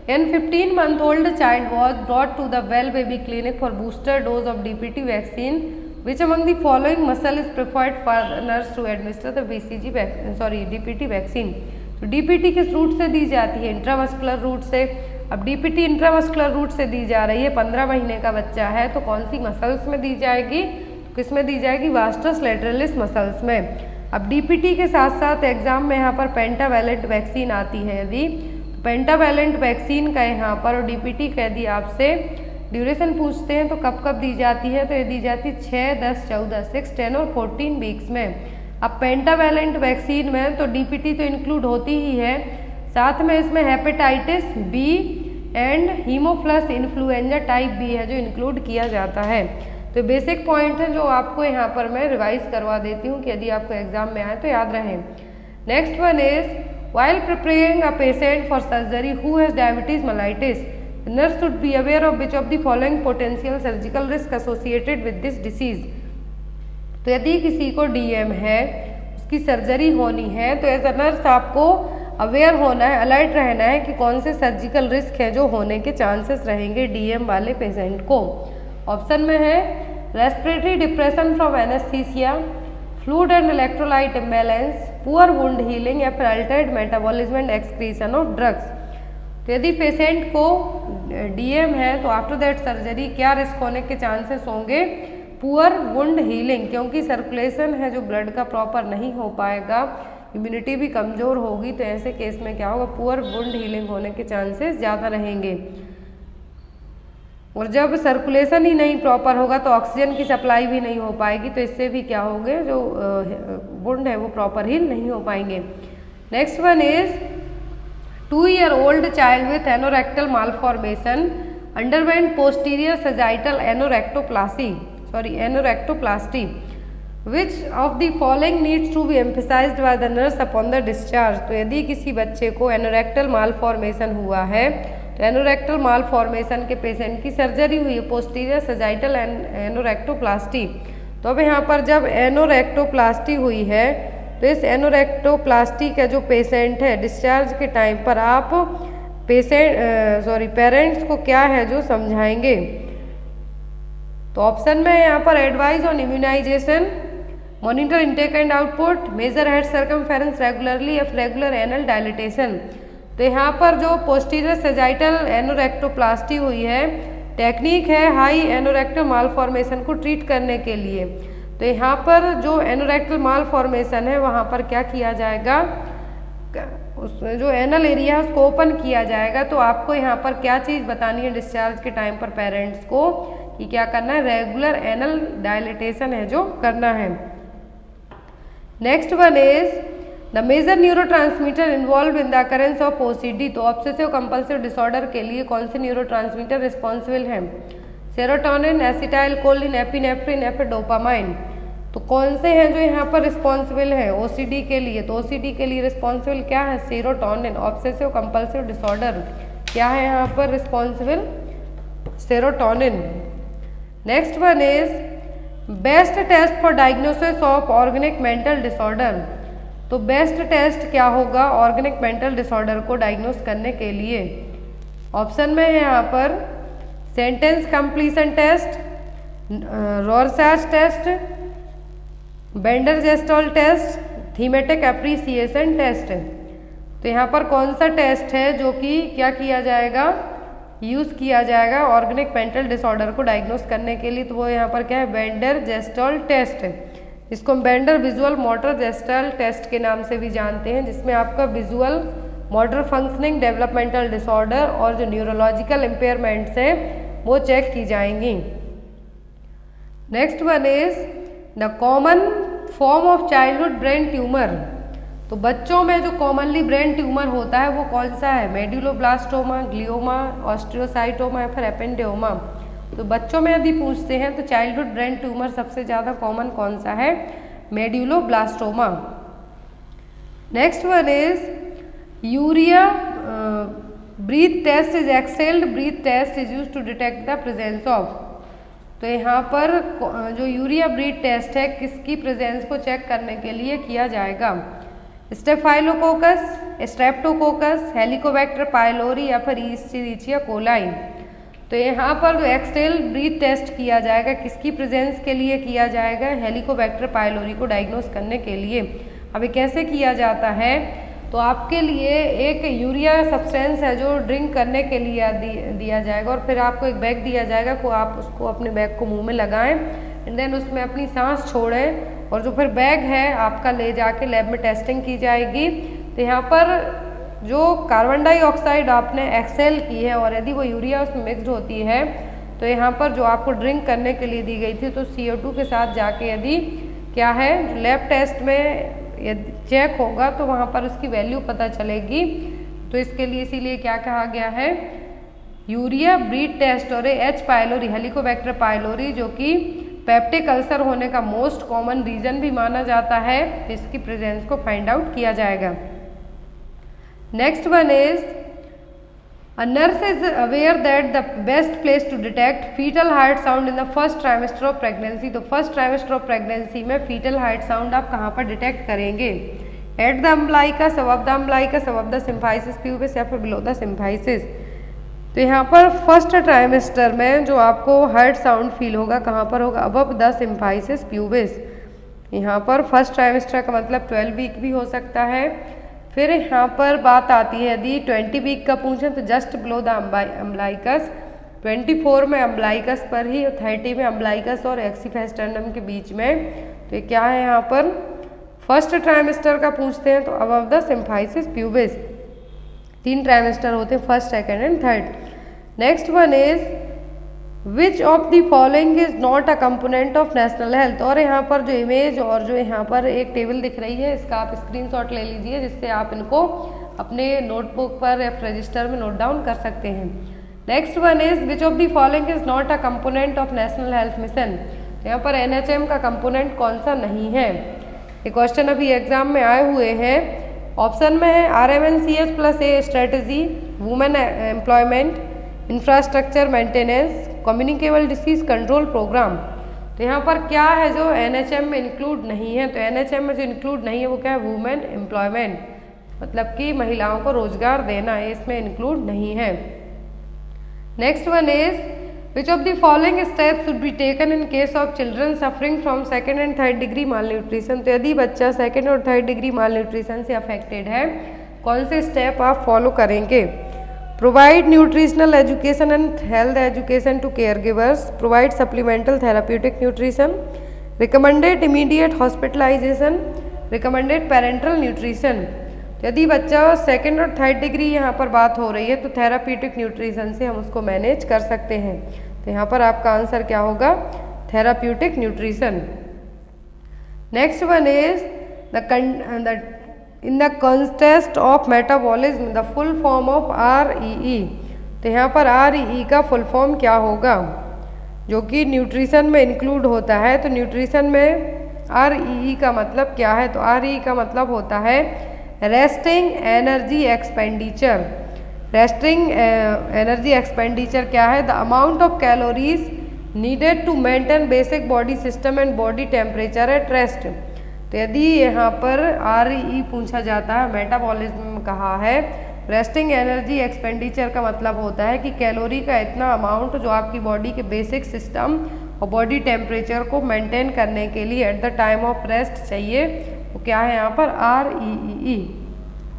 N 15-month-old child was brought to the Well Baby Clinic for booster dose of DPT vaccine. Which among the following muscle is preferred for the nurse to administer the DPT vaccine? तो DPT किस root से दी जाती है? Intramuscular route से। अब DPT intramuscular route से दी जा रही है, 15 महीने का बच्चा है, तो कौन सी मसल्स में दी जाएगी? किस में दी जाएगी? वास्टस लैटरलिस मसल्स में। अब DPT के साथ साथ एग्जाम में यहाँ पर पेंटावैलेंट वैक्सीन आती है, यदि पेंटावैलेंट वैक्सीन का यहाँ पर, और DPT का यदि आपसे ड्यूरेशन पूछते हैं तो कब कब दी जाती है, तो ये दी जाती है 6, 10, 14, 6, 10 और 14 वीक्स में। अब पेंटावैलेंट वैक्सीन में तो DPT तो इंक्लूड होती ही है, साथ में इसमें hepatitis B and haemophilus influenza type B है जो इंक्लूड किया जाता है। तो बेसिक पॉइंट है जो आपको यहाँ पर मैं रिवाइज करवा देती हूँ कि यदि आपको एग्जाम में आए तो याद रहे। Next one is while preparing a patient for surgery who has diabetes mellitus, the nurse should be aware of which of the following potential surgical risk associated with this disease। तो यदि किसी को DM है, उसकी surgery होनी है, तो as a nurse आपको अवेयर होना है, अलर्ट रहना है कि कौन से सर्जिकल रिस्क है जो होने के चांसेस रहेंगे DM वाले पेशेंट को। ऑप्शन में है respiratory depression from anaesthesia, fluid and electrolyte imbalance, poor wound healing या फिर Altered metabolism and excretion of drugs. तो यदि पेशेंट को DM है तो आफ्टर दैट सर्जरी क्या रिस्क होने के चांसेस होंगे? पुअर वुंड हीलिंग, क्योंकि सर्कुलेशन है जो ब्लड का प्रॉपर नहीं हो पाएगा, इम्यूनिटी भी कमज़ोर होगी, तो ऐसे केस में क्या होगा? पुअर वुंड हीलिंग होने के चांसेस ज़्यादा रहेंगे। और जब सर्कुलेशन ही नहीं प्रॉपर होगा तो ऑक्सीजन की सप्लाई भी नहीं हो पाएगी, तो इससे भी क्या होंगे? जो वुंड है वो प्रॉपर हील नहीं हो पाएंगे। Next one is 2-year-old child with anorectal malformation underwent posterior sagittal anorectoplasty. Which of the following needs to be emphasized by the nurse upon the discharge? तो यदि किसी बच्चे को एनोरेक्टल मालफॉर्मेशन हुआ है तो एनोरेक्टल मालफॉर्मेशन के पेशेंट की सर्जरी हुई है, पोस्टीरियर सजाइटल एनोरेक्टोप्लास्टी। तो अब यहाँ पर जब एनोरेक्टोप्लास्टी हुई है तो इस एनोरेक्टोप्लास्टी का जो पेशेंट है डिस्चार्ज के टाइम पर आप पेरेंट्स को क्या है जो समझाएंगे? तो ऑप्शन में यहाँ पर advise on immunisation, monitor intake and output, measure head circumference regularly, या रेगुलर एनल डायलिटेशन। तो यहाँ पर जो पोस्टीरियर सेजाइटल एनोरेक्टोप्लास्टी हुई है, टेक्निक है हाई एनोरेक्टल मालफॉर्मेशन को ट्रीट करने के लिए। तो यहाँ पर जो एनोरेक्टल मालफॉर्मेशन है वहाँ पर क्या किया जाएगा? उस जो एनल एरिया है उसको ओपन किया जाएगा। तो आपको यहाँ पर क्या चीज़ बतानी है डिस्चार्ज के टाइम पर पेरेंट्स को कि क्या करना है? रेगुलर एनल डायलिटेशन है जो करना है। Next one is the major neurotransmitter involve in the occurrence of OCD। तो ऑब्सेसिव कंपल्सिव डिसऑर्डर के लिए कौन से न्यूरोट्रांसमीटर रिस्पॉन्सिबल हैं? Serotonin, acetylcholine, epinephrine, dopamine. तो कौन से हैं जो यहाँ पर रिस्पॉन्सिबल हैं OCD के लिए? तो OCD के लिए रिस्पॉन्सिबल क्या है? सेरोटोनिन। ऑब्सेसिव कंपल्सिव डिसऑर्डर क्या है यहाँ पर responsible? Serotonin. Next one is best test for diagnosis of organic mental disorder. तो बेस्ट टेस्ट क्या होगा ऑर्गेनिक मेंटल डिसऑर्डर को डायग्नोस करने के लिए? ऑप्शन में है यहाँ पर sentence completion test, Rorschach test, Bender Gestalt test, thematic apperception test. तो यहाँ पर कौन सा टेस्ट है जो कि क्या किया जाएगा? यूज़ किया जाएगा ऑर्गेनिक मेंटल डिसऑर्डर को डायग्नोस करने के लिए? तो वो यहाँ पर क्या है? Bender Gestalt test. इसको हम Bender visual motor Gestalt test के नाम से भी जानते हैं, जिसमें आपका visual motor functioning developmental disorder और जो न्यूरोलॉजिकल इम्पेयरमेंट्स हैं वो चेक की जाएंगी। Next one is the common form of childhood brain tumour. तो बच्चों में जो कॉमनली ब्रेन ट्यूमर होता है वो कौन सा है? मेड्यूलोब्लास्टोमा, ग्लियोमा, ऑस्टियोसाइटोमा या फिर एपेंडियोमा। तो बच्चों में यदि पूछते हैं तो चाइल्डहुड ब्रेन ट्यूमर सबसे ज़्यादा कॉमन कौन सा है? Medulloblastoma. Next one is urea breath test is exhaled breath test is use to detect the presence of. तो यहाँ पर जो यूरिया ब्रीथ टेस्ट है किसकी प्रेजेंस को चेक करने के लिए किया जाएगा? स्टेफाइलोकोकस, स्ट्रेप्टोकोकस, हेलिकोबैक्टर पाइलोरी या फिर ईस्चेरिचिया कोलाई। तो यहाँ पर जो एक्सटेल ब्रीथ टेस्ट किया जाएगा किसकी प्रेजेंस के लिए किया जाएगा? हेलिकोबैक्टर पाइलोरी को डायग्नोस करने के लिए। अभी कैसे किया जाता है? तो आपके लिए एक यूरिया सब्सटेंस है जो ड्रिंक करने के लिए दिया जाएगा और फिर आपको एक बैग दिया जाएगा को आप उसको अपने बैग को मुंह में लगाएं एंड देन उसमें अपनी सांस छोड़ें और जो फिर बैग है आपका ले जाके लैब में टेस्टिंग की जाएगी। तो यहाँ पर जो कार्बन डाइऑक्साइड आपने एक्सेल की है और यदि वो यूरिया उसमें मिक्सड होती है तो यहाँ पर जो आपको ड्रिंक करने के लिए दी गई थी तो CO2 के साथ जाके यदि क्या है लैब टेस्ट में यदि चेक होगा तो वहाँ पर उसकी वैल्यू पता चलेगी। तो इसके लिए इसीलिए क्या कहा गया है? यूरिया ब्रीथ टेस्ट और H पाइलोरी हेलिकोबैक्टर पाइलोरी जो कि पेप्टिक अल्सर होने का मोस्ट कॉमन रीजन भी माना जाता है, तो इसकी प्रेजेंस को फाइंड आउट किया जाएगा। Next one is A nurse is aware that the best place to detect fetal heart sound in the first trimester of pregnancy। तो फर्स्ट ट्राइमेस्टर ऑफ प्रेगनेंसी में फीटल हार्ट साउंड आप कहाँ पर detect करेंगे? At the umbilicus, above the umbilicus, above the symphysis pubis या फिर below the symphysis. तो यहाँ पर फर्स्ट ट्राइमेस्टर में जो आपको हार्ट साउंड फील होगा कहाँ पर होगा? Above the symphysis pubis. यहाँ पर फर्स्ट ट्राइमेस्टर का मतलब 12 वीक भी हो सकता है, फिर यहाँ पर बात आती है यदि 20 वीक का पूछें तो जस्ट बिलो द अम्बलाइकस, 24 में अम्बलाइकस पर ही, 30 में अम्बलाइकस और एक्सीफेस्टर्नम के बीच में। तो ये क्या है यहाँ पर फर्स्ट ट्राइमेस्टर का पूछते हैं तो above the symphysis pubis, 3 trimester होते हैं, first, second and third. Next one is which of the following is not a component of national health. और यहाँ पर जो इमेज और जो यहाँ पर एक टेबल दिख रही है इसका आप स्क्रीनशॉट ले लीजिए, जिससे आप इनको अपने नोटबुक पर या रजिस्टर में नोट डाउन कर सकते हैं। Next one is which of the following is not a component of national health mission. यहाँ पर NHM का कंपोनेंट कौन सा नहीं है। ये क्वेश्चन अभी एग्जाम में आए हुए हैं। ऑप्शन में है RMNCH+A strategy, women employment, infrastructure maintenance, communicable disease control programme. तो यहाँ पर क्या है जो NHM में इंक्लूड नहीं है, तो NHM में जो इंक्लूड नहीं है वो क्या है, वुमेन एम्प्लॉयमेंट, मतलब कि महिलाओं को रोजगार देना, इसमें इंक्लूड नहीं है। Next one is which of the following steps should be taken in case of children suffering from second and third degree mall nutrition. तो यदि बच्चा सेकेंड और थर्ड डिग्री माल न्यूट्रिशन से अफेक्टेड है, कौन से स्टेप आप फॉलो करेंगे। Provide nutritional education and health education to caregivers. Provide supplemental therapeutic nutrition. Recommended immediate hospitalization. Recommended parental nutrition. यदि बच्चा सेकेंड और थर्ड डिग्री यहाँ पर बात हो रही है तो थेराप्यूटिक न्यूट्रिशन से हम उसको मैनेज कर सकते हैं। तो यहाँ पर आपका आंसर क्या होगा, therapeutic nutrition. Next one is the in the contest of metabolism the full form of REE। तो यहाँ पर REE का फुल फॉर्म क्या होगा, जो कि न्यूट्रिशन में इंक्लूड होता है। तो न्यूट्रिशन में REE का मतलब क्या है, तो REE का मतलब होता है resting energy expenditure. Resting energy expenditure क्या है, the amount of calories needed to maintain basic body system and body temperature at rest. तो यदि यहाँ पर REE पूछा जाता है, मेटाबॉलिज्म कहा है, रेस्टिंग एनर्जी एक्सपेंडिचर का मतलब होता है कि कैलोरी का इतना अमाउंट जो आपकी बॉडी के बेसिक सिस्टम और बॉडी टेम्परेचर को मेंटेन करने के लिए at the time of rest चाहिए, वो क्या है यहाँ पर REE।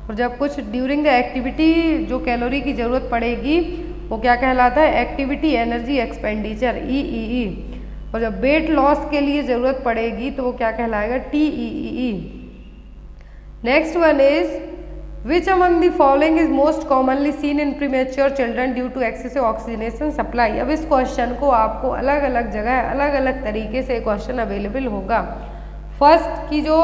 और जब कुछ ड्यूरिंग द एक्टिविटी जो कैलोरी की ज़रूरत पड़ेगी वो क्या कहलाता है, एक्टिविटी एनर्जी एक्सपेंडिचर EEE। और जब वेट लॉस के लिए ज़रूरत पड़ेगी तो वो क्या कहलाएगा, TEEE। Next one is which among the following is most commonly seen in premature children due to excessive oxygenation supply. अब इस क्वेश्चन को आपको अलग अलग जगह अलग अलग तरीके से क्वेश्चन अवेलेबल होगा। फर्स्ट की जो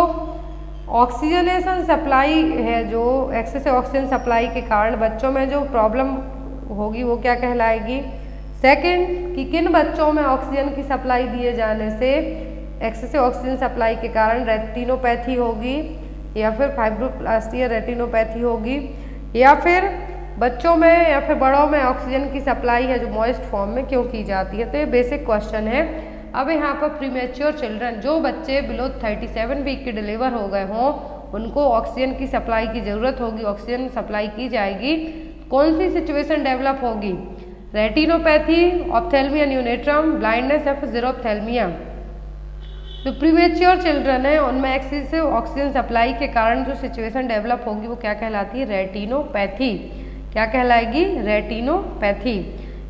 ऑक्सीजनेशन सप्लाई है, जो एक्सेसिव ऑक्सीजन सप्लाई के कारण बच्चों में जो प्रॉब्लम होगी वो क्या कहलाएगी। सेकंड कि किन बच्चों में ऑक्सीजन की सप्लाई दिए जाने से एक्सेसिव ऑक्सीजन सप्लाई के कारण रेटिनोपैथी होगी, या फिर फाइब्रोप्लास्टी या रेटिनोपैथी होगी, या फिर बच्चों में या फिर बड़ों में ऑक्सीजन की सप्लाई है जो मॉइस्ट फॉर्म में क्यों की जाती है। तो ये बेसिक क्वेश्चन है। अब यहाँ पर प्रीमेच्योर चिल्ड्रन, जो बच्चे बिलो 37 वीक के डिलीवर हो गए हों, उनको ऑक्सीजन की सप्लाई की ज़रूरत होगी, ऑक्सीजन सप्लाई की जाएगी। कौन सी सिचुएशन डेवलप होगी, रेटिनोपैथी, ऑप्थेल्मिया न्यूनेट्रम, ब्लाइंडनेस या फिर ज़ीरोप्थेल्मिया। जो प्रीमेच्योर चिल्ड्रन है उनमें एक्सेसिव ऑक्सीजन सप्लाई के कारण जो सिचुएशन डेवलप होगी वो क्या कहलाती है, रेटिनोपैथी। क्या कहलाएगी, रेटिनोपैथी।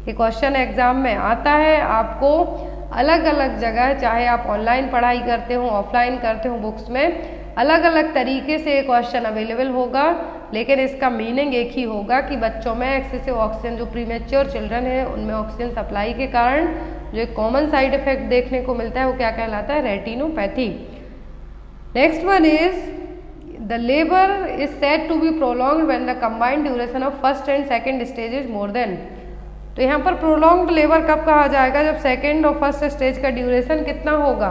ये क्वेश्चन एग्जाम में आता है आपको अलग अलग जगह, चाहे आप ऑनलाइन पढ़ाई करते हो ऑफलाइन करते हो, बुक्स में अलग अलग तरीके से ये क्वेश्चन अवेलेबल होगा, लेकिन इसका मीनिंग एक ही होगा कि बच्चों में एक्सेसिव ऑक्सीजन, जो प्रीमेच्योर चिल्ड्रन है उनमें ऑक्सीजन सप्लाई के कारण जो एक कॉमन साइड इफेक्ट देखने को मिलता है वो क्या कहलाता है, retinopathy. Next one is the labour is said to be prolonged when the combined duration of first and second stage is more than. तो यहाँ पर प्रोलॉन्ग्ड लेबर कब कहा जाएगा, जब सेकेंड और फर्स्ट स्टेज का ड्यूरेशन कितना होगा,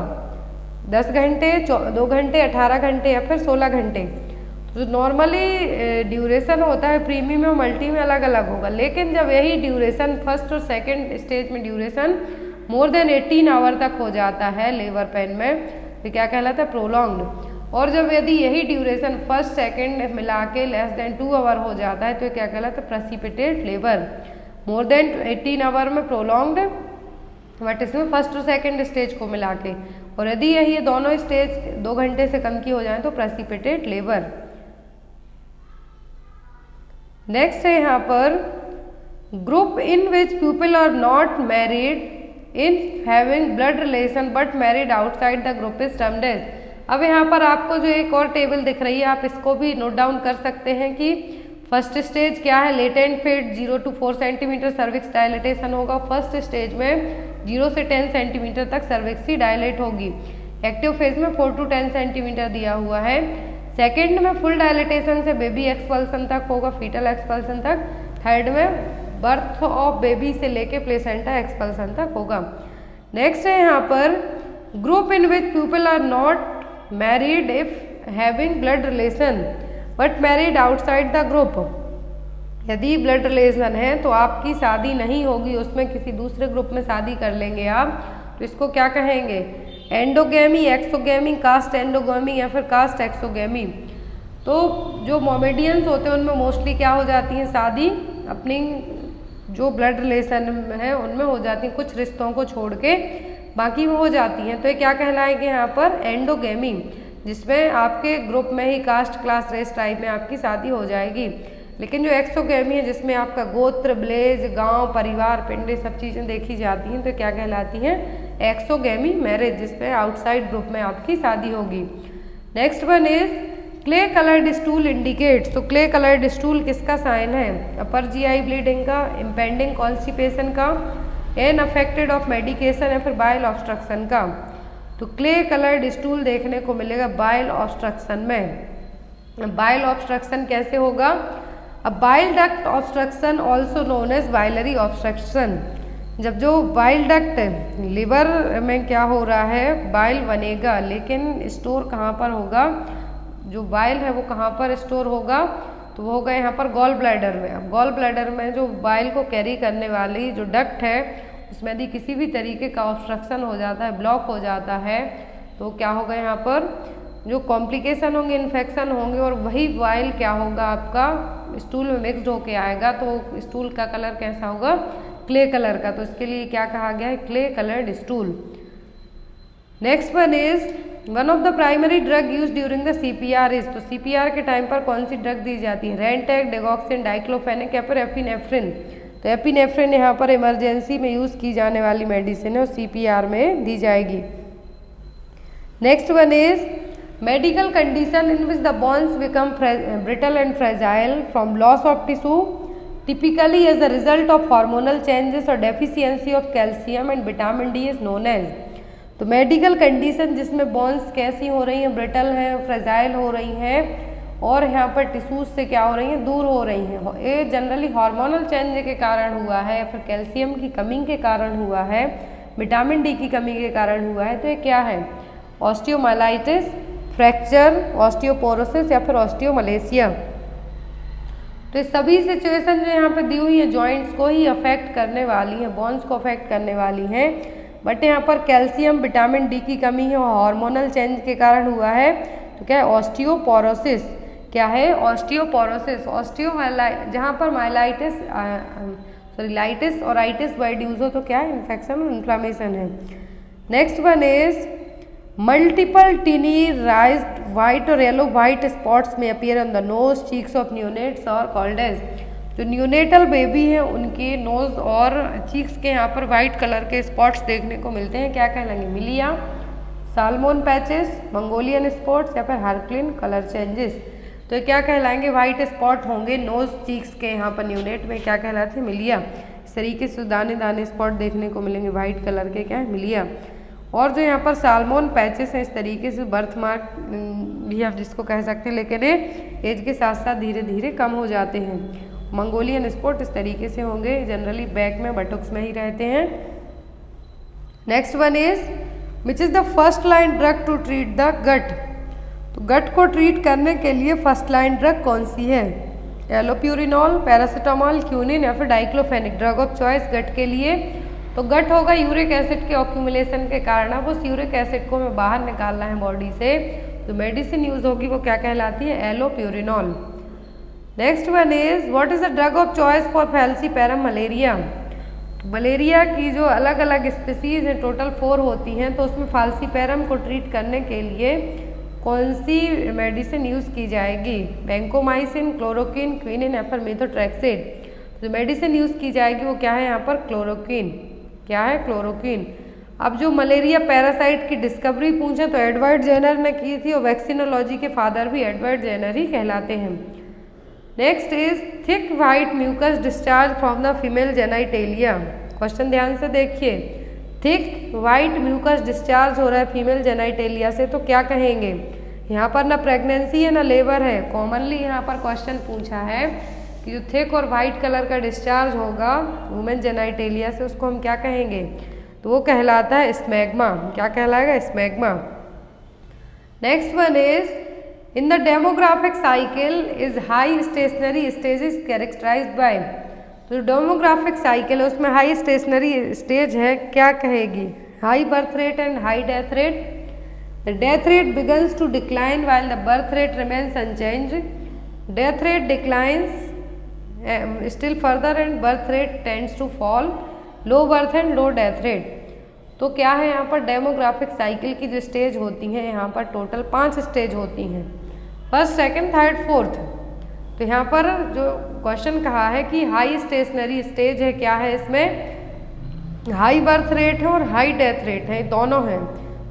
10 घंटे, 2 घंटे, 18 घंटे या फिर 16 घंटे। तो नॉर्मली ड्यूरेशन होता है प्रीमी में और मल्टी में अलग अलग होगा, लेकिन जब यही ड्यूरेशन फर्स्ट और सेकेंड स्टेज में ड्यूरेशन मोर देन 18 आवर तक हो जाता है लेबर पेन में, तो क्या कहलाता है, प्रोलॉन्ग्ड। और जब यदि यही ड्यूरेशन फर्स्ट सेकेंड मिला के लेस देन 2 आवर हो जाता है तो क्या कहलाता है, precipitate labour. More than 18 hour में प्रोलॉन्ग्ड, बट इसमें फर्स्ट और सेकेंड स्टेज को मिला के, और यदि यही दोनों स्टेज 2 घंटे से कम की हो जाए तो प्रेसिपिटेट लेबर। नेक्स्ट है यहाँ पर group in which people are not married in having blood relation but married outside the group is termed as. अब यहाँ पर आपको जो एक और टेबल दिख रही है, आप इसको भी नोट डाउन कर सकते हैं कि फर्स्ट स्टेज क्या है, latent phase 0 to 4 centimetre cervix dilatation होगा। फर्स्ट स्टेज में 0 से 10 सेंटीमीटर तक सर्विक्स ही डायलेट होगी। एक्टिव फेज में 4 to 10 सेंटीमीटर दिया हुआ है। सेकेंड में फुल डायलेटेशन से बेबी एक्सपल्सन तक होगा, फीटल एक्सपल्सन तक। थर्ड में बर्थ ऑफ बेबी से लेके प्लेसेंटा एक्सपल्सन तक होगा। नेक्स्ट है यहाँ पर group in which people are not married if having blood relation but married outside the group. यदि ब्लड रिलेशन है तो आपकी शादी नहीं होगी, उसमें किसी दूसरे ग्रुप में शादी कर लेंगे आप, तो इसको क्या कहेंगे, एंडोगेमी, एक्सोगेमी, कास्ट एंडोगेमी या फिर कास्ट एक्सोगेमी। तो जो मोमेडियंस होते हैं उनमें मोस्टली क्या हो जाती है, शादी अपनी जो ब्लड रिलेशन है उनमें हो जाती है, कुछ रिश्तों को छोड़ के बाकी वो हो जाती हैं। तो ये क्या कहलाएंगे यहाँ पर, एंडोगेमी, जिसमें आपके ग्रुप में ही कास्ट क्लास रेस टाइप में आपकी शादी हो जाएगी। लेकिन जो एक्सोगेमी है जिसमें आपका गोत्र, विलेज, गांव, परिवार, पिंड सब चीज़ें देखी जाती हैं, तो क्या कहलाती हैं, एक्सोगेमी मैरिज, जिसमें आउटसाइड ग्रुप में आपकी शादी होगी। Next one is clay coloured stool indicates. तो क्ले कलर्ड स्टूल किसका साइन है, अपर जीआई ब्लीडिंग का, इम्पेंडिंग कॉन्स्टिपेशन का, एन अफेक्टेड ऑफ मेडिकेशन या फिर बाइल ऑब्स्ट्रक्शन का। तो क्ले कलर्ड स्टूल देखने को मिलेगा बाइल ऑब्स्ट्रक्शन में। बाइल ऑब्स्ट्रक्शन कैसे होगा, अब bile duct obstruction also known as biliary obstruction. जब जो बाइल डक्ट लिवर में क्या हो रहा है, बाइल बनेगा, लेकिन स्टोर कहाँ पर होगा, जो बाइल है वो कहाँ पर स्टोर होगा, तो वो होगा यहाँ पर गॉल ब्लैडर में। अब गॉल ब्लैडर में जो बाइल को कैरी करने वाली जो डक्ट है उसमें यदि किसी भी तरीके का ऑब्स्ट्रक्शन हो जाता है, ब्लॉक हो जाता है, तो क्या होगा, यहाँ पर जो कॉम्प्लिकेशन होंगे, इन्फेक्शन होंगे, और वही बाइल क्या होगा, आपका स्टूल में मिक्सड होके आएगा। तो स्टूल का कलर कैसा होगा, क्ले कलर का। तो इसके लिए क्या कहा गया है, clay coloured stool. Next one is one of the primary drug use during the CPR is. तो CPR के टाइम पर कौन सी ड्रग दी जाती है, रेंटेक, डेगॉक्सिन, डाइक्लोफेनेक या फिर एपिनेफ्रिन। तो एपिनेफ्रिन यहाँ पर इमरजेंसी में यूज़ की जाने वाली मेडिसिन है और CPR में दी जाएगी। Next one is medical condition in which the bones become brittle and fragile from loss of tissue typically as the result of hormonal changes और deficiency of calcium and vitamin D is known as. तो medical condition जिसमें bones कैसी हो रही हैं, brittle हैं, fragile हो रही हैं, और यहाँ पर टिश्यूज से क्या हो रही हैं, दूर हो रही हैं। ये जनरली हार्मोनल चेंज के कारण हुआ है, फिर कैल्शियम की कमी के कारण हुआ है, विटामिन डी की कमी के कारण हुआ है। तो ये क्या है, ऑस्टियोमाइलाइटिस, फ्रैक्चर, ऑस्टियोपोरोसिस या फिर ऑस्टियोमलेशिया। तो सभी सिचुएशन जो यहाँ पे दी हुई है जॉइंट्स को ही अफेक्ट करने वाली हैं, बोन्स को अफेक्ट करने वाली हैं। बट यहाँ पर कैल्शियम, विटामिन डी की कमी है और हार्मोनल चेंज के कारण हुआ है। तो क्या है, ऑस्टियोपोरोसिस। क्या है, ऑस्टियोपोरोसिस। जहाँ पर माइलाइटिस लाइटिस और आइटिस वर्ड यूज हो तो क्या है, इन्फेक्शन और इन्फ्लामेशन है। Next one is multiple tiny raised white और yellow white spots may appear on the nose, cheeks of neonates और कॉल्ड एज। जो न्यूनेटल बेबी हैं उनके नोज और चीक्स के यहाँ पर व्हाइट कलर के स्पॉट्स देखने को मिलते हैं, क्या कहलाएंगे, मिलिया, साल्मोन पैचेस, मंगोलियन स्पॉट्स या फिर हार्क्लिन कलर चेंजेस। तो क्या कहलाएंगे, व्हाइट स्पॉट होंगे नोज चीक्स के यहाँ पर न्यूनेट में, क्या कहलाते हैं, मिलिया। इस तरीके से दाने दाने स्पॉट देखने को मिलेंगे व्हाइट कलर के, क्या है, मिलिया। और जो यहाँ पर साल्मोन पैचेस हैं इस तरीके से बर्थ मार्क भी आप जिसको कह सकते हैं, लेकिन ये एज के साथ साथ धीरे धीरे कम हो जाते हैं। मंगोलियन स्पॉट इस तरीके से होंगे, जनरली बैक में बटुक्स में ही रहते हैं। Next one is which is the first line drug to treat the gut. तो गट को ट्रीट करने के लिए फर्स्ट लाइन ड्रग कौन सी है, एलोप्यूरिनॉल, पैरासीटामॉल, क्यूनिन या फिर डाइक्लोफेनिक। ड्रग ऑफ चॉइस गट के लिए तो गट होगा यूरिक एसिड के ऑक्यूमुलेशन के कारण, अब उस यूरिक एसिड को हमें बाहर निकालना है बॉडी से, तो मेडिसिन यूज होगी वो क्या कहलाती है, allopurinol. Next one is what is the drug of choice for falciparum malaria. Malaria की जो अलग अलग स्पीसीज हैं टोटल 4 होती हैं, तो उसमें फाल्सीपैरम को ट्रीट करने के लिए कौन सी मेडिसिन यूज़ की जाएगी? वैंकोमाइसिन, क्लोरोक्विन, क्विनिन या फिर मेथोट्रेक्सेट। जो मेडिसिन यूज़ की जाएगी वो क्या है यहाँ पर? क्लोरोक्विन। क्या है? क्लोरोक्विन। अब जो मलेरिया पैरासाइट की डिस्कवरी पूछे तो एडवर्ड जेनर ने की थी और वैक्सीनोलॉजी के फादर भी एडवर्ड जेनर ही कहलाते हैं। Next is thick white mucus discharge from the female genitalia. Question ध्यान से देखिए, थिक वाइट म्यूकस डिस्चार्ज हो रहा है फीमेल जेनाइटेलिया से तो क्या कहेंगे? यहाँ पर ना प्रेगनेंसी है ना लेबर है। कॉमनली यहाँ पर क्वेश्चन पूछा है कि जो थिक और वाइट कलर का डिस्चार्ज होगा वुमेन जेनाइटेलिया से उसको हम क्या कहेंगे? तो वो कहलाता है स्मैग्मा। क्या कहलाएगा? Smegma. Next one is in the demographic cycle is high stationary stage is characterized by. तो डेमोग्राफिक साइकिल है उसमें हाई स्टेशनरी स्टेज है, क्या कहेगी? High birth rate and high death rate. The death rate begins to decline while the birth rate remains unchanged. Death rate declines still further and birth rate tends to fall. Low birth and low death rate. तो क्या है यहाँ पर? Demographic cycle की जो stage होती हैं यहाँ पर टोटल 5 स्टेज होती हैं, फर्स्ट, सेकंड, थर्ड, फोर्थ। तो यहाँ पर जो क्वेश्चन कहा है कि हाई स्टेशनरी स्टेज है, क्या है इसमें? हाई बर्थ रेट है और हाई डेथ रेट है, दोनों हैं।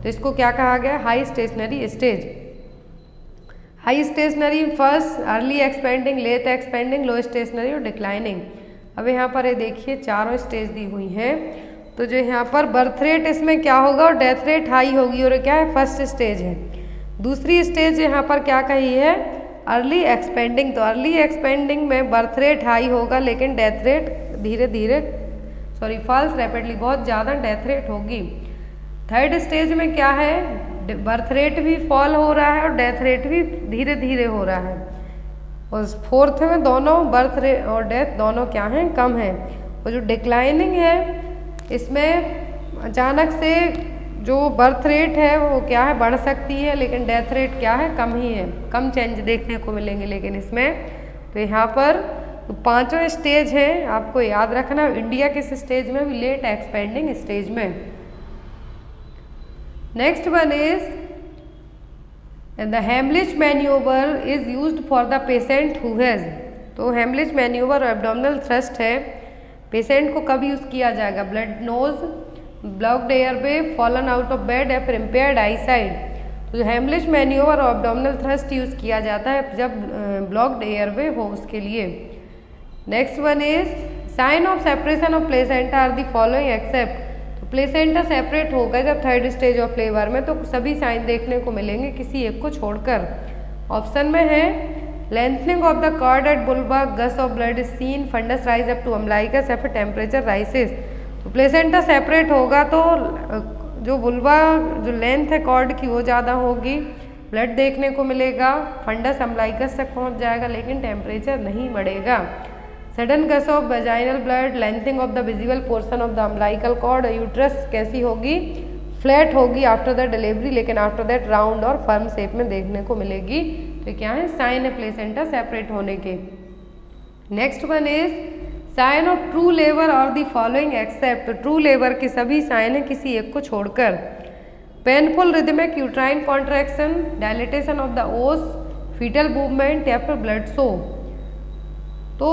तो इसको क्या कहा गया? High stationary stage. High stationary first, early expanding, late expanding, low stationary और डिक्लाइनिंग। अब यहाँ पर ये देखिए चारों स्टेज दी हुई हैं। तो जो यहाँ पर बर्थ रेट इसमें क्या होगा और डेथ रेट हाई होगी और क्या है? फर्स्ट स्टेज है। दूसरी स्टेज यहाँ पर क्या कही है? Early expanding. तो अर्ली एक्सपेंडिंग में बर्थ रेट हाई होगा लेकिन डेथ रेट धीरे धीरे फॉल्स रैपिडली, बहुत ज़्यादा डेथ रेट होगी। थर्ड स्टेज में क्या है? बर्थ रेट भी फॉल हो रहा है और डेथ रेट भी धीरे धीरे हो रहा है। और फोर्थ में दोनों बर्थ रेट और डेथ दोनों क्या हैं? कम है। और जो डिक्लाइनिंग है इसमें अचानक से जो बर्थ रेट है वो क्या है? बढ़ सकती है लेकिन डेथ रेट क्या है? कम ही है, कम चेंज देखने को मिलेंगे लेकिन इसमें। तो यहाँ पर तो 5 स्टेज हैं, आपको याद रखना। इंडिया किस स्टेज में? भी लेट एक्सपेंडिंग स्टेज में। Next one is and the Heimlich maneuver is used for the patient who has। तो Heimlich maneuver abdominal thrust है, पेशेंट को कब यूज़ किया जाएगा? Blood nose, blocked airway, fallen out of bed या फिर impaired eyesight. तो Heimlich maneuver और abdominal thrust यूज़ किया जाता है जब ब्लॉक्ड एयरवे हो उसके लिए। Next one is sign of separation of placenta are the following except. Placenta separate होगा जब थर्ड स्टेज ऑफ लेबर में, तो सभी साइन देखने को मिलेंगे किसी एक को छोड़कर। ऑप्शन में है lengthening of the cord at बुल्बा, gush of blood is seen, fundus rise up to umbilicus या फिर टेम्परेचर राइसेस। तो प्लेसेंटा सेपरेट होगा तो जो बुल्बा जो लेंथ है कॉर्ड की वो ज़्यादा होगी, ब्लड देखने को मिलेगा, फंडस अम्लाइकस तक पहुँच जाएगा लेकिन टेम्परेचर नहीं बढ़ेगा। Sudden gush of vaginal blood, lengthening of the visible portion of the umbilical cord. Uterus कैसी होगी? फ्लैट होगी आफ्टर द डिलीवरी लेकिन आफ्टर दैट राउंड और फर्म शेप में देखने को मिलेगी। तो क्या है? साइन है प्लेसेंटा सेपरेट होने के। Next one is sign of true labour और द फॉलोइंग एक्सेप्ट। तो ट्रू लेबर के सभी साइन है किसी एक को छोड़कर। Painful rhythmic uterine contraction, dilatation of the ओस, फीटल मूवमेंट या फिर ब्लड शो। तो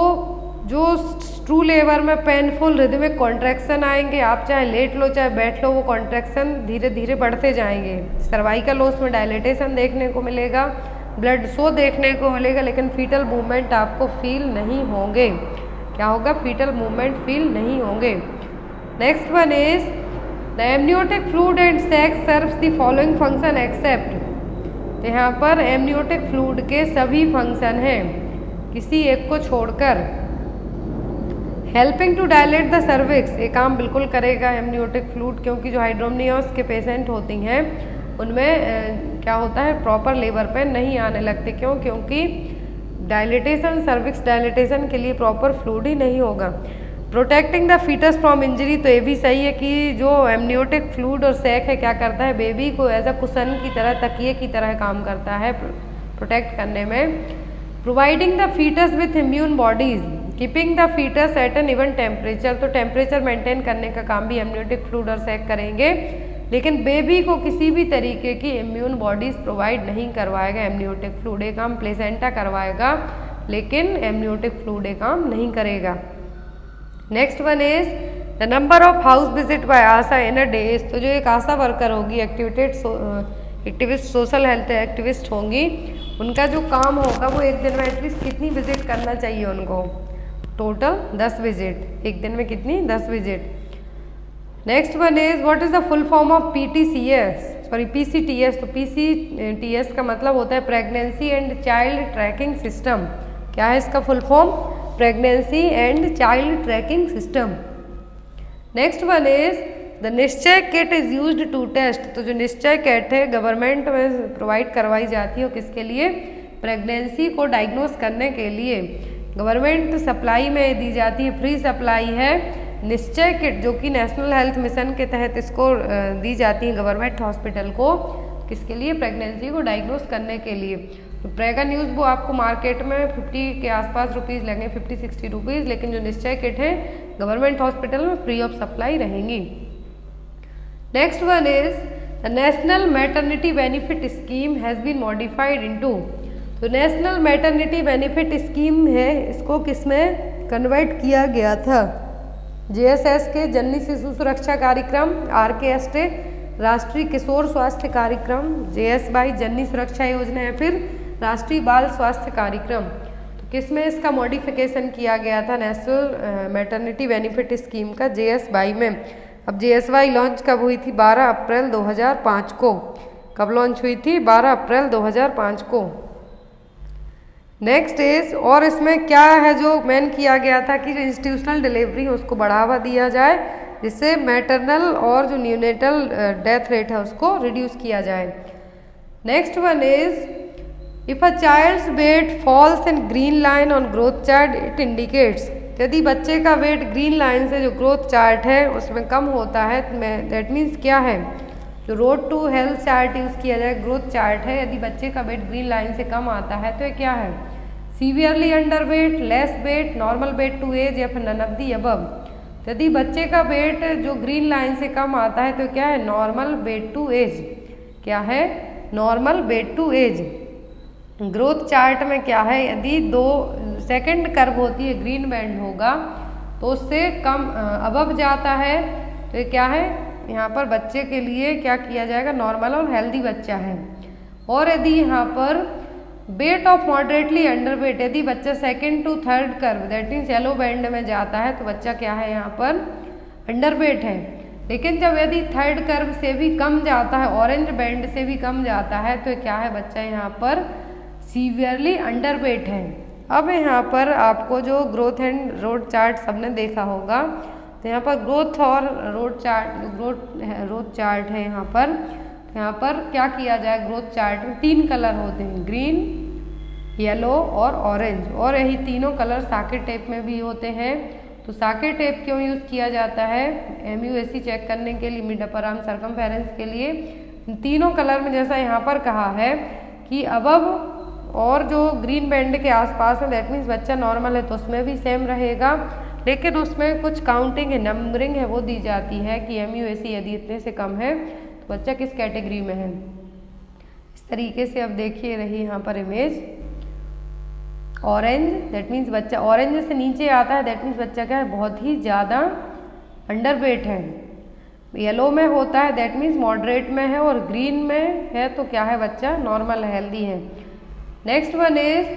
जो ट्रू लेबर में पेनफुल रिदमिक कॉन्ट्रैक्शन आएंगे, आप चाहे लेट लो चाहे बैठ लो वो कॉन्ट्रैक्शन धीरे धीरे बढ़ते जाएंगे। सर्वाइकल ओस में डायलिटेशन देखने को मिलेगा, ब्लड शो देखने को मिलेगा लेकिन फीटल मूवमेंट आपको फील नहीं होंगे। क्या होगा? फीटल मूवमेंट फील नहीं होंगे। Next one is the amniotic fluid and sac serves the following function except. यहाँ पर एमनियोटिक फ्लूइड के सभी फंक्शन हैं किसी एक को छोड़कर। Helping to dilate the cervix, ये काम बिल्कुल करेगा एमनियोटिक फ्लूइड, क्योंकि जो हाइड्रोमनियोस के पेशेंट होती हैं उनमें क्या होता है? प्रॉपर लेबर पेन नहीं आने लगते। क्यों? क्योंकि डायलिटेशन, सर्विक्स डायलिटेशन के लिए प्रॉपर फ्लूइड ही नहीं होगा। Protecting the foetus from injury, तो ये भी सही है कि जो एमनियोटिक फ्लूइड और सैक है क्या करता है? बेबी को एज अ कुशन की तरह, तकिए की तरह काम करता है प्रोटेक्ट करने में। Providing the foetus with immune bodies, keeping the foetus at an even temperature, तो टेम्परेचर मेंटेन करने का काम भी एमनियोटिक फ्लूइड और सैक करेंगे। लेकिन बेबी को किसी भी तरीके की इम्यून बॉडीज प्रोवाइड नहीं करवाएगा। एमनियोटिक फ्लूइड ये काम प्लेसेंटा करवाएगा, लेकिन एमनियोटिक फ्लूइड ये काम नहीं करेगा। Next one is the number of house visit bye Asha in a days. तो जो एक आशा वर्कर होगी, एक्टिविस्ट, सोशल हेल्थ एक्टिविस्ट होंगी, उनका जो काम होगा वो एक दिन में एटलीस्ट कितनी विजिट करना चाहिए उनको? Total 10 visit. एक दिन में कितनी? 10 visit. Next one is what is the full form of PCTS। तो PCTS का मतलब होता है pregnancy and child tracking system. क्या है इसका full form? Pregnancy and child tracking system. Next one is the Nishchay kit is used to test. तो जो निश्चय किट है गवर्नमेंट में प्रोवाइड करवाई जाती है, किसके लिए? प्रेगनेंसी को डायग्नोस करने के लिए गवर्नमेंट सप्लाई में दी जाती है, फ्री सप्लाई है निश्चय किट, जो कि नेशनल हेल्थ मिशन के तहत इसको दी जाती है गवर्नमेंट हॉस्पिटल को। किसके लिए? प्रेगनेंसी को डायग्नोस करने के लिए। तो प्रेगा न्यूज़ वो आपको मार्केट में 50 के आसपास रुपीज़ लगेंगे, 50-60 रुपीज़, लेकिन जो निश्चय किट है गवर्नमेंट हॉस्पिटल में फ्री ऑफ सप्लाई रहेंगी। Next one is the national maternity benefit scheme has been modified into. तो नेशनल मैटरनिटी बेनिफिट स्कीम है, इसको किसमें कन्वर्ट किया गया था? JSS के जननी शिशु सुरक्षा कार्यक्रम, RKST राष्ट्रीय किशोर स्वास्थ्य कार्यक्रम, JSY जननी सुरक्षा योजना, या फिर राष्ट्रीय बाल स्वास्थ्य कार्यक्रम। तो किसमें इसका मॉडिफिकेशन किया गया था? नेशनल मैटरनिटी बेनिफिट स्कीम का JSY में। अब JSY लॉन्च कब हुई थी? 12 अप्रैल 2005 को। कब लॉन्च हुई थी? 12 अप्रैल 2005 को। नेक्स्ट इज, और इसमें क्या है जो मेन किया गया था कि जो इंस्टीट्यूशनल डिलीवरी है उसको बढ़ावा दिया जाए, जिससे मैटरनल और जो न्यूनेटल डेथ रेट है उसको रिड्यूस किया जाए। Next one is if a child's weight falls in green line on growth chart it indicates. यदि बच्चे का वेट ग्रीन लाइन से जो ग्रोथ चार्ट है उसमें कम होता है, दैट मीन्स क्या है? जो road to health chart use किया जाए, ग्रोथ चार्ट है, यदि बच्चे का वेट ग्रीन लाइन से कम आता है तो ये क्या है? Severely underweight, less weight, normal weight to age, या फिर नन ऑफ दी अबव। यदि बच्चे का वेट जो ग्रीन लाइन से कम आता है तो क्या है? Normal weight to age. क्या है? Normal weight to age. Growth chart में क्या है? यदि 2 सेकंड कर्व होती है, ग्रीन बैंड होगा तो उससे कम अबव जाता है तो ये क्या है? यहाँ पर बच्चे के लिए क्या किया जाएगा? नॉर्मल और हेल्दी बच्चा है। और यदि यहाँ पर weight of moderately underweight, यदि बच्चा second to third curve that means yellow band में जाता है तो बच्चा क्या है? यहाँ पर अंडर वेट है। लेकिन जब यदि थर्ड कर्व से भी कम जाता है, ऑरेंज बैंड से भी कम जाता है, तो क्या है? बच्चा यहाँ पर सीवियरली अंडर वेट है। अब यहाँ पर आपको जो ग्रोथ एंड रोड चार्ट सबने देखा होगा, तो यहाँ पर ग्रोथ और रोड चार्ट, ग्रोथ चार्ट है यहाँ पर। यहाँ पर क्या किया जाए? ग्रोथ चार्ट में 3 कलर होते हैं, ग्रीन, येलो और ऑरेंज, और यही तीनों कलर साकेट टेप में भी होते हैं। तो साकेट टेप क्यों यूज़ किया जाता है? MUAC चेक करने के लिए, मिड अपर आर्म सर्कमफेरेंस के लिए। तीनों कलर में जैसा यहाँ पर कहा है कि अबव और जो ग्रीन बैंड के आसपास है दैट मीन्स बच्चा नॉर्मल है, तो उसमें भी सेम रहेगा, लेकिन उसमें कुछ काउंटिंग है, नंबरिंग है, वो दी जाती है कि MUAC यदि इतने से कम है तो बच्चा किस कैटेगरी में है। इस तरीके से अब देखिए रही यहाँ पर इमेज। ऑरेंज दैट मीन्स बच्चा, ऑरेंज से नीचे आता है दैट मीन्स बच्चा क्या है? बहुत ही ज़्यादा अंडर वेट है। येलो में होता है दैट मीन्स मॉडरेट में है, और ग्रीन में है तो क्या है? बच्चा नॉर्मल हेल्दी है। Next one is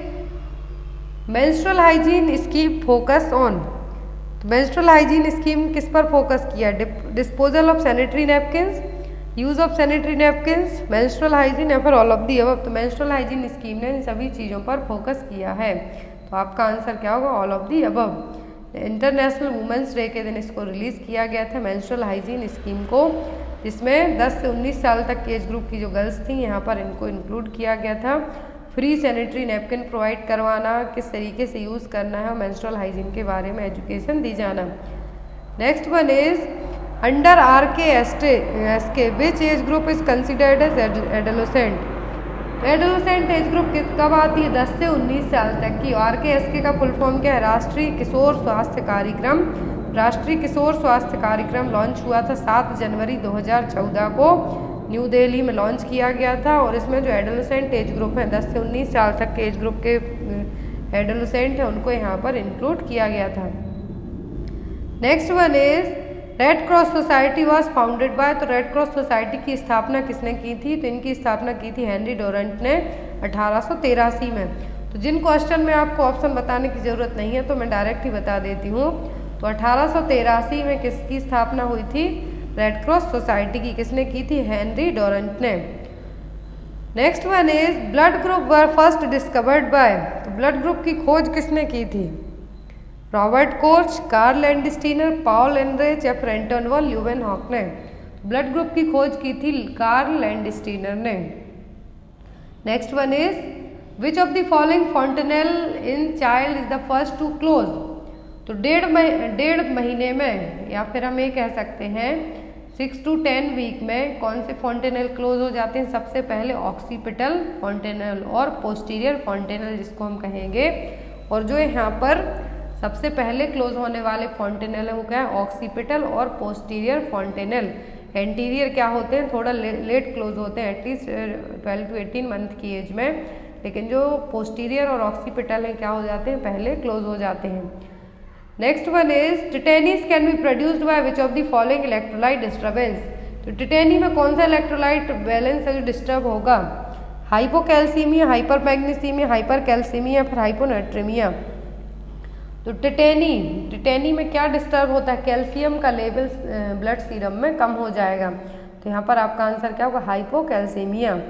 menstrual hygiene scheme focus on. तो मेंस्ट्रुअल हाइजीन स्कीम किस पर फोकस किया? Disposal of sanitary napkins, use of sanitary napkins, menstrual hygiene, या फिर ऑल ऑफ दी अबव। तो मेंस्ट्रुअल हाइजीन स्कीम ने इन सभी चीज़ों पर फोकस किया है, तो आपका आंसर क्या होगा? All of the above. International women's day के दिन इसको रिलीज़ किया गया था मेंस्ट्रुअल हाइजीन स्कीम को, जिसमें 10 से 19 साल तक के एज ग्रुप की जो गर्ल्स थी यहाँ पर इनको इंक्लूड किया गया था। फ्री सैनिटरी नैपकिन प्रोवाइड करवाना, किस तरीके से यूज़ करना है, और मेंस्ट्रुअल हाइजीन के बारे में एजुकेशन दी जाना। Next one is under RKST which age group is considered as adolescent. Adolescent age group कब आती है? 10 से 19 साल तक की। RKST का फुल फॉर्म क्या है? राष्ट्रीय किशोर स्वास्थ्य कार्यक्रम। राष्ट्रीय किशोर स्वास्थ्य कार्यक्रम लॉन्च हुआ था 7 जनवरी 2014 को न्यू दिल्ली में लॉन्च किया गया था। और इसमें जो एडोलेसेंट एज ग्रुप है 10 से 19 साल तक के एज ग्रुप के एडोलेसेंट हैं उनको यहाँ पर इंक्लूड किया गया था। Next one is red cross society was founded by. तो रेड क्रॉस सोसाइटी की स्थापना किसने की थी? तो इनकी स्थापना की थी हेनरी डोरंट ने 1883 में। तो जिन क्वेश्चन में आपको ऑप्शन बताने की ज़रूरत नहीं है तो मैं डायरेक्ट ही बता देती हूँ। तो 1883 में किसकी स्थापना हुई थी? रेड क्रॉस सोसाइटी की। किसने की थी? हेनरी डोरंट ने। Next one is blood group were first discovered by. तो ब्लड ग्रुप की खोज किसने की थी? Robert Koch, Karl Landsteiner, Paul Ehrlich या फिर एंटोन वॉन ल्यूवेनहॉक ने। ब्लड ग्रुप की खोज की थी कार्ल लैंडस्टीनर ने। Next one is which of the following fontanelle in child is the first to close. तो डेढ़ महीने में या फिर हम ये कह सकते हैं 6 to 10 वीक में कौन से फॉन्टेनेल क्लोज हो जाते हैं? सबसे पहले ऑक्सीपिटल फॉन्टेनेल और पोस्टीरियर फॉन्टेनेल जिसको हम कहेंगे। और जो यहाँ पर सबसे पहले क्लोज होने वाले फॉन्टेनेल है वो क्या है? ऑक्सीपिटल और पोस्टीरियर फॉन्टेनेल। एंटीरियर क्या होते हैं? थोड़ा लेट क्लोज होते हैं, एटलीस्ट 12 to 18 मंथ की एज में। लेकिन जो पोस्टीरियर और ऑक्सीपिटल है क्या हो जाते हैं? पहले क्लोज हो जाते हैं। Next one is tetany can be produced by which of the following electrolyte disturbance. तो टिटेनी में कौन सा इलेक्ट्रोलाइट बैलेंस है जो डिस्टर्ब होगा? हाइपोकैल्सीमिया, हाइपरमैग्नीसीमिया, हाइपरकैल्सीमिया, फिर हाइपोनेट्रीमिया। तो टिटेनी में क्या डिस्टर्ब होता है? कैल्शियम का लेवल ब्लड सीरम में कम हो जाएगा। तो यहाँ पर आपका आंसर क्या होगा? Hypocalcaemia.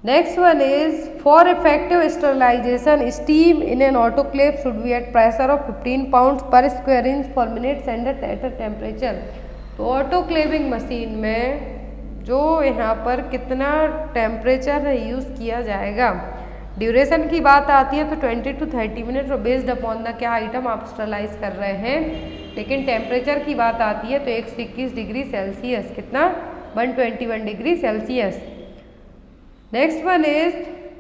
Next one is for effective sterilization steam in an autoclave should be at pressure of 15 pounds per square inch for minutes and at a temperature. तो ऑटोक्लेविंग मशीन में जो यहाँ पर कितना टेम्परेचर यूज़ किया जाएगा? ड्यूरेशन की बात आती है तो 20 to 30 मिनट और बेस्ड अपॉन द क्या आइटम आप स्टरलाइज कर रहे हैं। लेकिन टेम्परेचर की बात आती है तो 121 डिग्री सेल्सियस। कितना? 121 degree Celsius. Next one is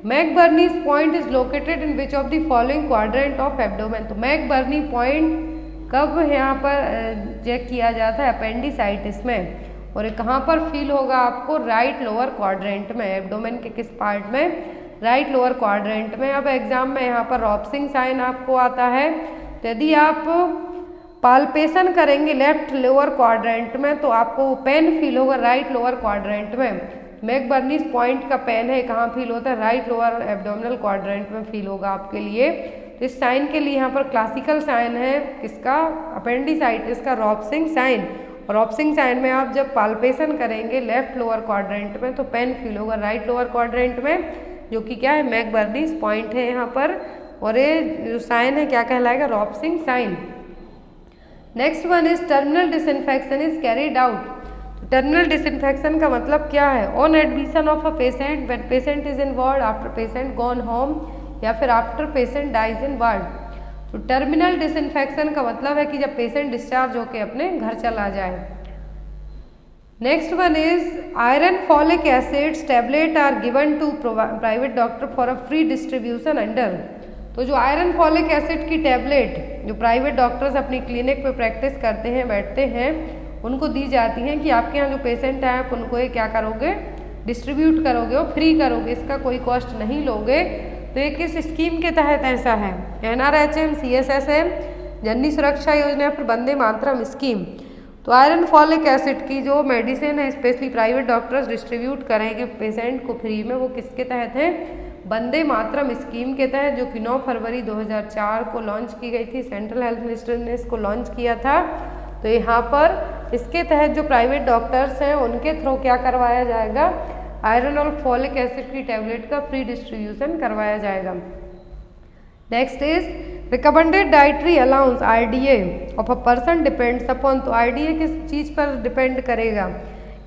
McBurney's point is located in which of the following quadrant of abdomen. तो मैकबर्नी पॉइंट कब यहाँ पर चेक किया जाता है? अपेंडिसाइटिस में। और ये कहाँ पर फील होगा आपको? राइट लोअर क्वाड्रेंट में। एब्डोमेन के किस पार्ट में? राइट लोअर क्वाड्रेंट में। अब एग्जाम में यहाँ पर रॉब्सिंग साइन आपको आता है तो यदि आप पाल्पेशन करेंगे लेफ्ट लोअर क्वाड्रेंट में तो आपको पेन फील होगा राइट लोअर क्वाड्रेंट में। मैकबर्नीज पॉइंट का पेन है कहाँ फील होता है? राइट लोअर एब्डोमिनल क्वाड्रेंट में फील होगा आपके लिए। तो इस साइन के लिए यहाँ पर क्लासिकल साइन है किसका? अपेंडिसाइटिस का रॉब्सिंग साइन। और रॉब्सिंग साइन में आप जब पाल्पेशन करेंगे लेफ्ट लोअर क्वाड्रेंट में तो पेन फील होगा राइट लोअर क्वाड्रेंट में, जो कि क्या है? मैकबर्नीज पॉइंट है यहाँ पर। और ये जो साइन है क्या कहलाएगा? Rovsing sign. Next one is terminal disinfection is carried out. Terminal disinfection का मतलब क्या है? On admission of a patient when patient is in ward, after patient gone home या फिर after patient dies in ward. तो terminal disinfection का मतलब है कि जब पेशेंट डिस्चार्ज होकर अपने घर चला जाए। Next one is iron folic acids tablet are given to private doctor for a free distribution under. तो जो आयरन फॉलिक एसिड की टैबलेट जो प्राइवेट डॉक्टर्स अपनी क्लिनिक पे प्रैक्टिस करते हैं, बैठते हैं, उनको दी जाती हैं कि आपके यहाँ जो पेशेंट हैं आप उनको ये क्या करोगे? डिस्ट्रीब्यूट करोगे और फ्री करोगे, इसका कोई कॉस्ट नहीं लोगे। तो ये किस स्कीम के तहत ऐसा है? NRHM, CSSM, जननी सुरक्षा योजना, फिर वंदे मातरम स्कीम। तो आयरन फॉलिक एसिड की जो मेडिसिन है स्पेशली प्राइवेट डॉक्टर्स डिस्ट्रीब्यूट करेंगे पेशेंट को फ्री में, वो किसके तहत है? वंदे मातरम स्कीम के तहत, जो कि 9 फरवरी 2004 को लॉन्च की गई थी। सेंट्रल हेल्थ मिनिस्टर ने इसको लॉन्च किया था। तो यहाँ पर इसके तहत जो प्राइवेट डॉक्टर्स हैं उनके थ्रू क्या करवाया जाएगा? आयरन और फॉलिक एसिड की टैबलेट का फ्री डिस्ट्रीब्यूशन करवाया जाएगा। Next is recommended dietary allowance RDA of a person depends upon. तो RDA किस चीज़ पर डिपेंड करेगा?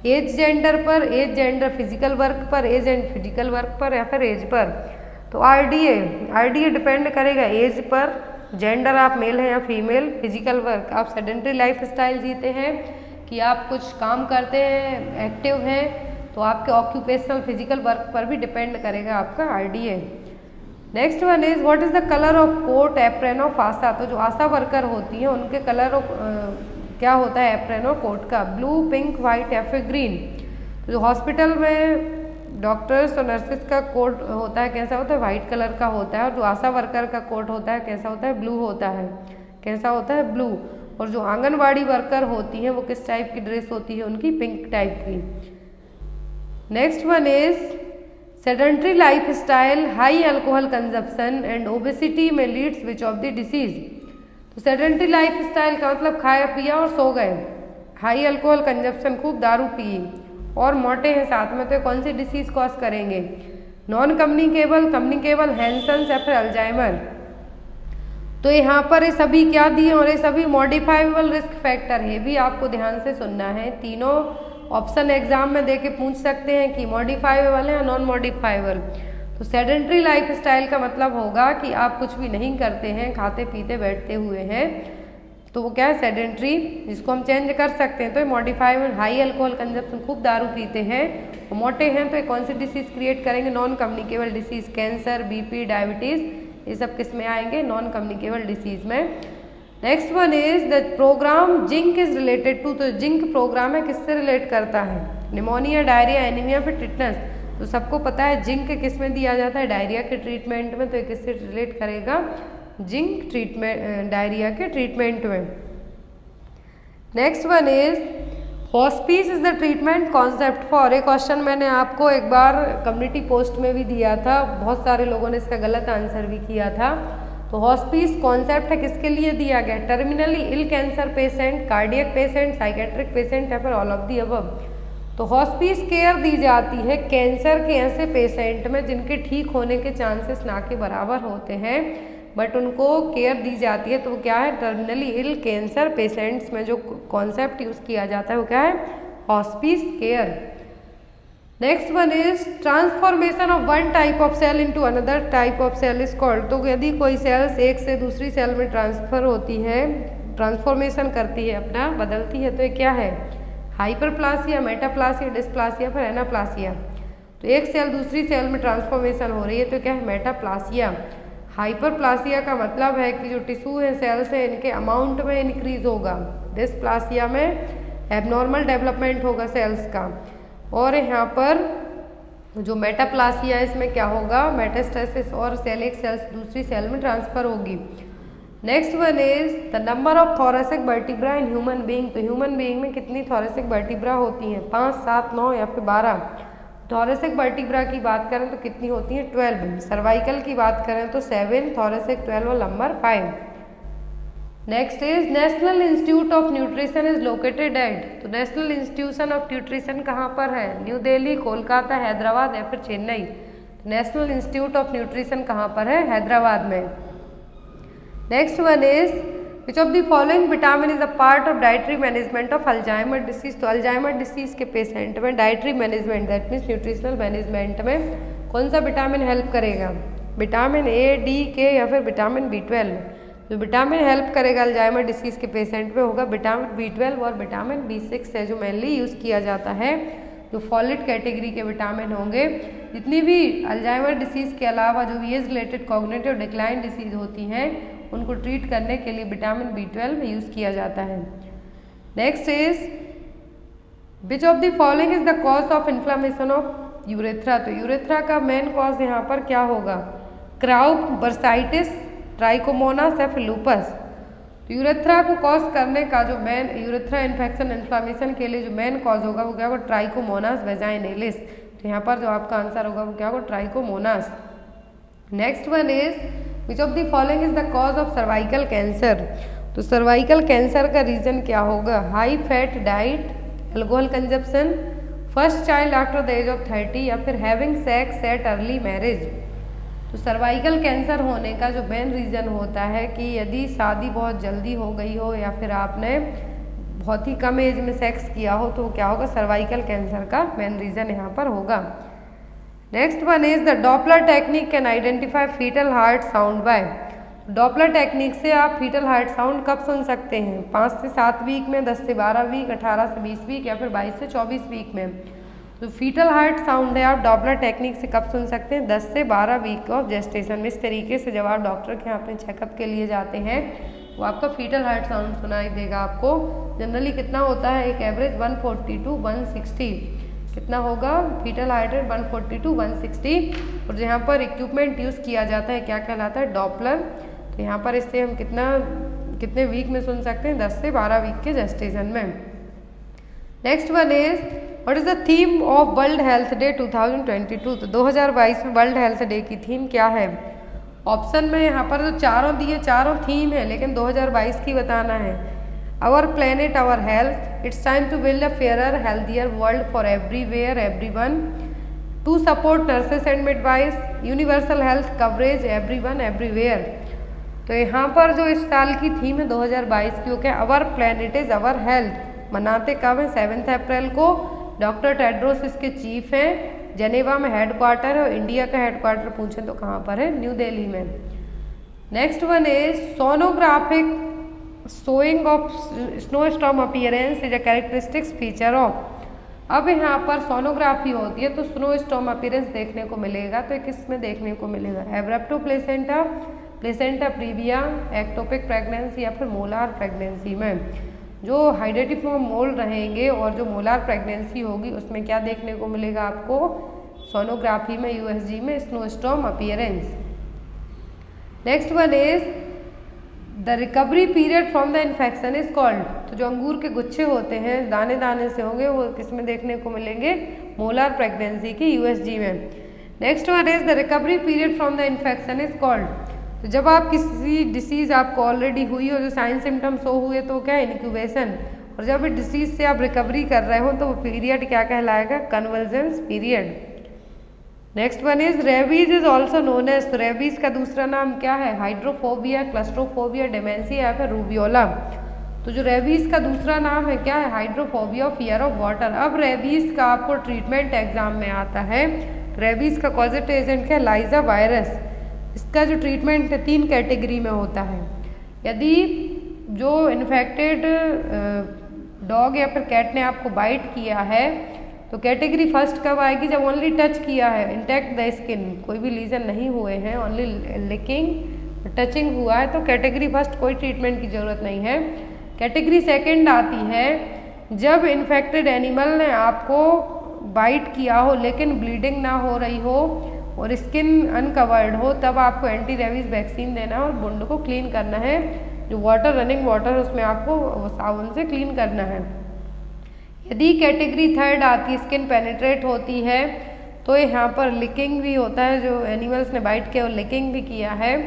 एज जेंडर पर, एज जेंडर फिजिकल वर्क पर, एज एंड फिजिकल वर्क पर, या फिर एज पर। तो RDA डिपेंड करेगा एज पर, जेंडर आप मेल हैं या फीमेल, फिजिकल वर्क आप सेडेंटरी लाइफ स्टाइल जीते हैं कि आप कुछ काम करते हैं, एक्टिव हैं, तो आपके ऑक्यूपेशनल फिजिकल वर्क पर भी डिपेंड करेगा आपका RDA। Next one is what is the colour of coat apron of ASHA. तो जो आशा वर्कर होती हैं उनके कलर ऑफ क्या होता है एप्रन और कोट का, ब्लू, पिंक, व्हाइट या फिर ग्रीन। तो जो हॉस्पिटल में डॉक्टर्स और नर्सेज का कोट होता है कैसा होता है, वाइट कलर का होता है। और जो आशा वर्कर का कोट होता है कैसा होता है, ब्लू होता है। कैसा होता है, ब्लू। और जो आंगनवाड़ी वर्कर होती हैं वो किस टाइप की ड्रेस होती है उनकी, पिंक टाइप की। Next one is sedentary life style, high alcohol consumption and obesity में leads which of the disease. तो सेडेंट्री लाइफ स्टाइल का मतलब खाया पिया और सो गए, हाई अल्कोहल कंजप्शन खूब दारू पिए और मोटे हैं साथ में, तो कौन सी डिसीज कॉज करेंगे, नॉन कम्युनिकेबल, कम्युनिकेबल, हैंसन्स या फिर अल्जाइमर। तो यहाँ पर ये सभी क्या दिए और ये सभी मॉडिफाइबल रिस्क फैक्टर है, भी आपको ध्यान से सुनना है। तीनों ऑप्शन एग्जाम में देके पूछ सकते हैं कि मॉडिफाइबल है या नॉन मॉडिफाइबल। तो सेडेंट्री लाइफ स्टाइल का मतलब होगा कि आप कुछ भी नहीं करते हैं, खाते पीते बैठते हुए हैं, तो वो क्या है सेडेंट्री, जिसको हम चेंज कर सकते हैं। तो ये मॉडिफाइबल, हाई अल्कोहल कंजप्शन, खूब दारू पीते हैं, मोटे हैं, तो ये कौन सी डिसीज क्रिएट करेंगे, non communicable disease, cancer, BP, diabetes, ये सब किस में आएंगे, नॉन कम्युनिकेबल डिसीज में। Next one is the programme zinc is related to. तो जिंक प्रोग्राम है किससे रिलेट करता है, निमोनिया, डायरिया, एनीमिया, फिर टिटनस। तो सबको पता है जिंक किस में दिया जाता है, डायरिया के ट्रीटमेंट में। तो ये किससे रिलेट करेगा, जिंक ट्रीटमेंट, डायरिया के ट्रीटमेंट में। Next one is hospice is the treatment concept for. एक क्वेश्चन मैंने आपको एक बार कम्युनिटी पोस्ट में भी दिया था, बहुत सारे लोगों ने इसका गलत आंसर भी किया था। तो हॉस्पिस कॉन्सेप्ट है किसके लिए दिया गया, terminally ill cancer patient, cardiac patient, psychiatric patient या फिर ऑल ऑफ दी अबव। तो हॉस्पिस केयर दी जाती है कैंसर के ऐसे पेशेंट में जिनके ठीक होने के चांसेस ना के बराबर होते हैं, बट उनको केयर दी जाती है। तो वो क्या है, टर्मिनली इल कैंसर पेशेंट्स में जो कॉन्सेप्ट यूज़ किया जाता है वो क्या है, hospice care. Next one is transformation of one type of cell into another type of cell is called. तो यदि कोई सेल्स एक से दूसरी सेल में ट्रांसफर होती है, ट्रांसफॉर्मेशन करती है, अपना बदलती है, तो ये क्या है, हाइपरप्लासिया, मेटाप्लासिया, डिस्प्लासिया, फिर एनाप्लासिया। तो एक सेल दूसरी सेल में ट्रांसफॉर्मेशन हो रही है तो क्या है, मेटाप्लासिया। हाइपरप्लासिया का मतलब है कि जो टिश्यू है, सेल्स है, इनके अमाउंट में इंक्रीज होगा। डिस्प्लासिया में एबनॉर्मल डेवलपमेंट होगा सेल्स का। और यहाँ पर जो मेटाप्लासिया है इसमें क्या होगा, मेटास्टेसिस, और सेल एक सेल से दूसरी सेल में ट्रांसफर होगी। Next one is the number of thoracic vertebra in human being. तो ह्यूमन बीइंग में कितनी थोरेसिक वर्टिब्रा होती हैं, 5, 7, 9 या फिर 12। थोरेसिक वर्टिब्रा की बात करें तो कितनी होती हैं, 12। सर्वाइकल की बात करें तो 7, थोरेसिक 12 और lumbar 5। Next is national institute of nutrition is located at. तो नेशनल इंस्टीट्यूशन ऑफ न्यूट्रिशन कहाँ पर है, न्यू दिल्ली, कोलकाता, हैदराबाद या फिर Chennai. National institute of nutrition कहाँ पर है, हैदराबाद में। Next one is which of the following vitamin is a part of dietary management of Alzheimer disease. तो अल्जाइमर डिसीज के पेशेंट में dietary management, that means nutritional management में कौन सा विटामिन हेल्प करेगा, विटामिन ए, डी, के या फिर विटामिन B12। जो विटामिन हेल्प करेगा अल्जाइमर डिसीज के पेशेंट में होगा विटामिन B12 और विटामिन B6 है, जो मेनली यूज़ किया जाता है। जो फॉलेट कैटेगरी के विटामिन होंगे, जितनी भी अल्जाइमर डिसीज के अलावा जो age related cognitive decline disease होती हैं उनको ट्रीट करने के लिए विटामिन B12 यूज़ किया जाता है। Next is which of the following is the cause of inflammation of urethra. तो यूरेथ्रा का मेन कॉज यहाँ पर क्या होगा, क्राउप, बर्साइटिस, ट्राइकोमोनास या फिर लूपस। तो यूरेथ्रा को कॉज करने का जो मेन, यूरेथ्रा इन्फेक्शन इन्फ्लामेशन के लिए जो मेन कॉज होगा वो क्या होगा, ट्राइकोमोनास वेजाइनेलिस। तो यहाँ पर जो आपका आंसर होगा वो क्या होगा, trichomonas. Next one is which of the following is the cause of cervical cancer. तो सर्वाइकल कैंसर का रीजन क्या होगा, high fat diet, alcohol consumption, first child after the age of 30 या फिर having sex at early marriage. तो cervical cancer होने का जो मेन रीज़न होता है कि यदि शादी बहुत जल्दी हो गई हो या फिर आपने बहुत ही कम एज में सेक्स किया हो तो क्या होगा, सर्वाइकल कैंसर का मेन रीज़न यहाँ पर होगा। Next one is the Doppler technique can identify foetal heart sound by. Doppler technique से आप फीटल हार्ट साउंड कब सुन सकते हैं, 5 से 7 वीक में, 10 से 12 वीक, 18 से 20 वीक या फिर 22 से 24 वीक में। तो फीटल हार्ट साउंड है आप डॉपलर टेक्निक से कब सुन सकते हैं? 10 से 12 वीक ऑफ जेस्टेशन में। इस तरीके से जब आप डॉक्टर के यहाँ अपने चेकअप के लिए जाते हैं वो आपका फीटल हार्ट साउंड सुनाई देगा आपको। जनरली कितना होता है? एक एवरेज 140 to 160 कितना होगा? Foetal heart rate 140 to 160। और जहाँ पर इक्विपमेंट यूज़ किया जाता है क्या कहलाता है? डॉपलर। तो यहाँ पर इससे हम कितने वीक में सुन सकते हैं? 10 से 12 वीक के जेस्टेशन में। Next one is what is the theme of world health day 2022? तो 2022 में वर्ल्ड हेल्थ डे की थीम क्या है? ऑप्शन में यहाँ पर जो चारों दिए चारों थीम है, लेकिन 2022 की बताना है। Our planet our health, it's time to build a fairer healthier world for everywhere everyone, to support nurses and midwives, universal health coverage everyone everywhere. तो यहाँ पर जो इस साल की थीम है 2022 की वो क्या? Our planet is our health. मनाते कब है? 7 अप्रैल को। डॉक्टर टेड्रोस इसके चीफ हैं। जेनेवा में हेडक्वार्टर है और इंडिया का हेडक्वार्टर पूछे तो कहाँ पर है? न्यू दिल्ली में। Next one is sonographic showing off snow storm appearance is a characteristics feature of. अब यहाँ पर सोनोग्राफी होती है तो स्नो स्टॉर्म अपीयरेंस देखने को मिलेगा। तो किस में देखने को मिलेगा? Abruptio placenta, placenta previa, ectopic pregnancy या फिर मोलार प्रेगनेंसी में। जो हाइड्रेटिफॉर्म मोल रहेंगे और जो मोलार प्रेगनेंसी होगी उसमें क्या देखने को मिलेगा आपको? सोनोग्राफी में यूएसजी में snow storm appearance. Next one is the recovery period from the infection is called. तो जो अंगूर के गुच्छे होते हैं दाने दाने से होंगे वो किस में देखने को मिलेंगे? मोलार प्रेगनेंसी की यूएसजी में। Next one is the recovery period from the infection is called. तो जब आप किसी डिसीज़ आपको ऑलरेडी हुई और जो साइन सिम्टम्स हो हुए तो क्या है? इनक्यूबेशन। और जब इस डिसीज़ से आप रिकवरी कर रहे हो तो वो पीरियड क्या कहलाएगा? Convergence period. Next one is rabies is also known as. तो रेबीज का दूसरा नाम क्या है? हाइड्रोफोबिया, क्लस्ट्रोफोबिया, डेमेंसिया या फिर रूबियोला। तो जो रेबीज का दूसरा नाम है क्या है? Hydrophobia, fear of water. अब रेबीज का आपको ट्रीटमेंट एग्जाम में आता है। रेबीज का कॉजेटिव एजेंट क्या है? लाइजा वायरस। इसका जो ट्रीटमेंट है 3 कैटेगरी में होता है। यदि जो इन्फेक्टेड डॉग या फिर कैट ने आपको बाइट किया है तो कैटेगरी फर्स्ट कब आएगी? जब ओनली टच किया है, इंटैक्ट द स्किन, कोई भी लीजन नहीं हुए हैं, ओनली लिकिंग टचिंग हुआ है तो कैटेगरी फर्स्ट कोई ट्रीटमेंट की ज़रूरत नहीं है। कैटेगरी सेकेंड आती है जब इन्फेक्टेड एनिमल ने आपको बाइट किया हो लेकिन ब्लीडिंग ना हो रही हो और स्किन अनकवर्ड हो, तब आपको एंटी रेबीज वैक्सीन देना है और वुंड को क्लीन करना है। जो वाटर रनिंग वाटर है उसमें आपको साबुन से क्लीन करना है। यदि कैटेगरी थर्ड आती है, स्किन पेनिट्रेट होती है, तो यहाँ पर लिकिंग भी होता है। जो एनिमल्स ने बाइट किया और लिकिंग भी किया है,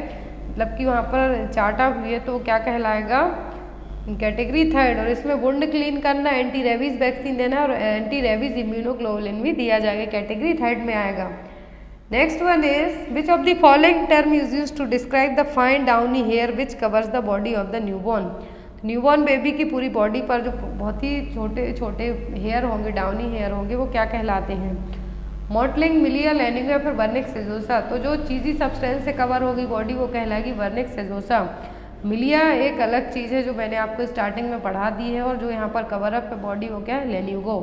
मतलब कि वहाँ पर चाटा हुई है, तो क्या कहलाएगा? Category third. और इसमें वुंड क्लीन करना, एंटी रेबीज वैक्सीन देना और एंटी रेबीज इम्यूनोग्लोबुलिन भी दिया जाएगा, कैटेगरी थर्ड में आएगा। Next one is which of the following term is used to describe the fine downy hair which covers the body of the newborn. Newborn baby की पूरी body पर जो बहुत ही छोटे छोटे हेयर होंगे, डाउनी हेयर होंगे, वो क्या कहलाते हैं? मॉटलिंग, मिलिया, लैनिंग या फिर वर्निक सेजोसा। तो जो चीज़ी सब्सटेंस से कवर होगी बॉडी वो कहलाएगी वर्निक सेजोसा। मिलिया एक अलग चीज़ है जो मैंने आपको स्टार्टिंग में पढ़ा दी है और जो यहाँ पर कवर अप है बॉडी वो क्या है? Lanugo.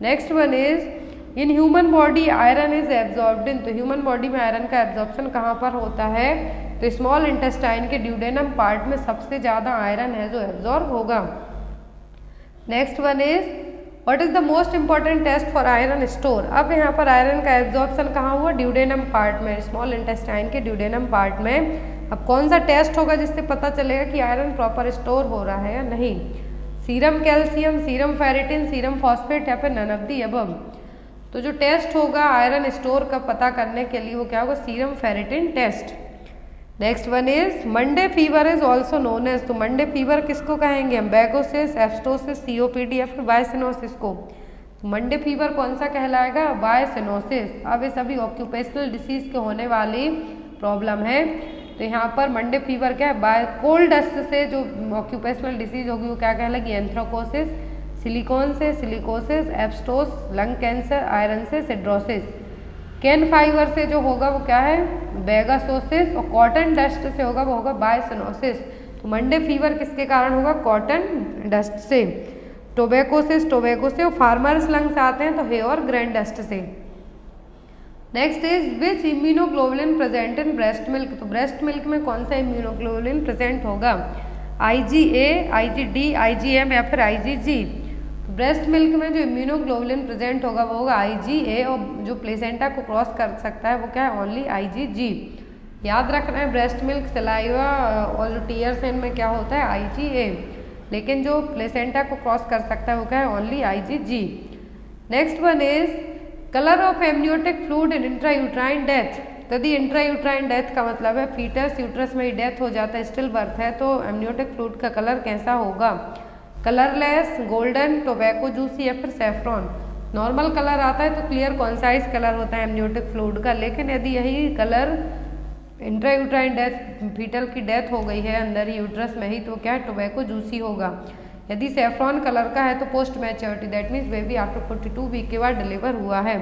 Next one is in human body iron is absorbed in. तो ह्यूमन बॉडी में आयरन का एब्जॉर्प्शन कहाँ पर होता है? तो स्मॉल इंटेस्टाइन के ड्यूडेनम पार्ट में सबसे ज़्यादा आयरन है जो एब्जॉर्ब होगा। Next one is what is the most important test for iron store. अब यहाँ पर आयरन का एब्जॉर्प्शन कहाँ हुआ? ड्यूडेनम पार्ट में, स्मॉल इंटेस्टाइन के ड्यूडेनम पार्ट में। अब कौन सा टेस्ट होगा जिससे पता चलेगा कि आयरन प्रॉपर स्टोर हो रहा है या नहीं? Serum calcium, serum ferritin, serum phosphate या फिर नन ऑफ द अबव। तो जो टेस्ट होगा आयरन स्टोर का पता करने के लिए वो क्या होगा? Serum ferritin test. Next one is Monday fever is also known as. तो मंडे फीवर किसको कहेंगे हम? बैगोसिस, एब्स्टोसिस, सीओपीडी या फिर बायसिनोसिस को। तो मंडे फीवर कौन सा कहलाएगा? बायसिनोसिस। अब ये सभी ऑक्यूपेशनल डिसीज के होने वाली प्रॉब्लम है। तो यहाँ पर मंडे फीवर क्या है? बाय कोल्ड डस्ट से जो ऑक्यूपेशनल डिसीज होगी वो क्या कहलाएगी? एंथ्राकोसिस, सिलिकॉन से सिलिकोसिस, एब्स्टोस, लंग कैंसर, आयरन से सिड्रोसिस। कैन फाइबर से जो होगा वो क्या है? बेगासोसिस। और कॉटन डस्ट से होगा वो होगा बायसिनोसिस। तो मंडे फीवर किसके कारण होगा? कॉटन डस्ट से। टोबैको से, और फार्मर्स लंग्स आते हैं तो हे और ग्रैंड डस्ट से। Next is which immunoglobulin present in breast milk, तो ब्रेस्ट मिल्क में कौन सा इम्यूनोग्लोबुलिन प्रेजेंट होगा, IgA, IgD, IgM या फिर IgG। तो ब्रेस्ट मिल्क में जो इम्यूनोग्लोबुलिन प्रेजेंट होगा वो होगा IgA, और जो प्लेसेंटा को क्रॉस कर सकता है वो क्या है, ओनली IgG। याद रखना है ब्रेस्ट मिल्क, सलाइवा और जो टीयर्स हैं इनमें क्या होता है, IgA, लेकिन जो प्लेसेंटा को क्रॉस कर सकता है वो क्या है, only IgG। Next one is colour of amniotic fluid in intrauterine death, तो यदि इंट्रायूट्राइन डेथ का मतलब है फीटस यूट्रस में ही डेथ हो जाता है, स्टिल बर्थ है, तो एमनियोटिक फ्लूइड का कलर कैसा होगा, कलरलेस, गोल्डन, टोबैको जूसी या फिर सैफ्रॉन। नॉर्मल कलर आता है तो क्लियर कॉन्साइज कलर होता है एमनियोटिक फ्लूइड का, लेकिन यदि यही कलर इंट्रायूट्राइन डेथ, फीटल की डेथ हो गई है अंदर ही यूट्रस में ही, तो क्या है, टोबैको जूसी होगा। यदि सैफ्रॉन कलर का है तो post maturity, that means baby after 42 week के बाद डिलीवर हुआ है।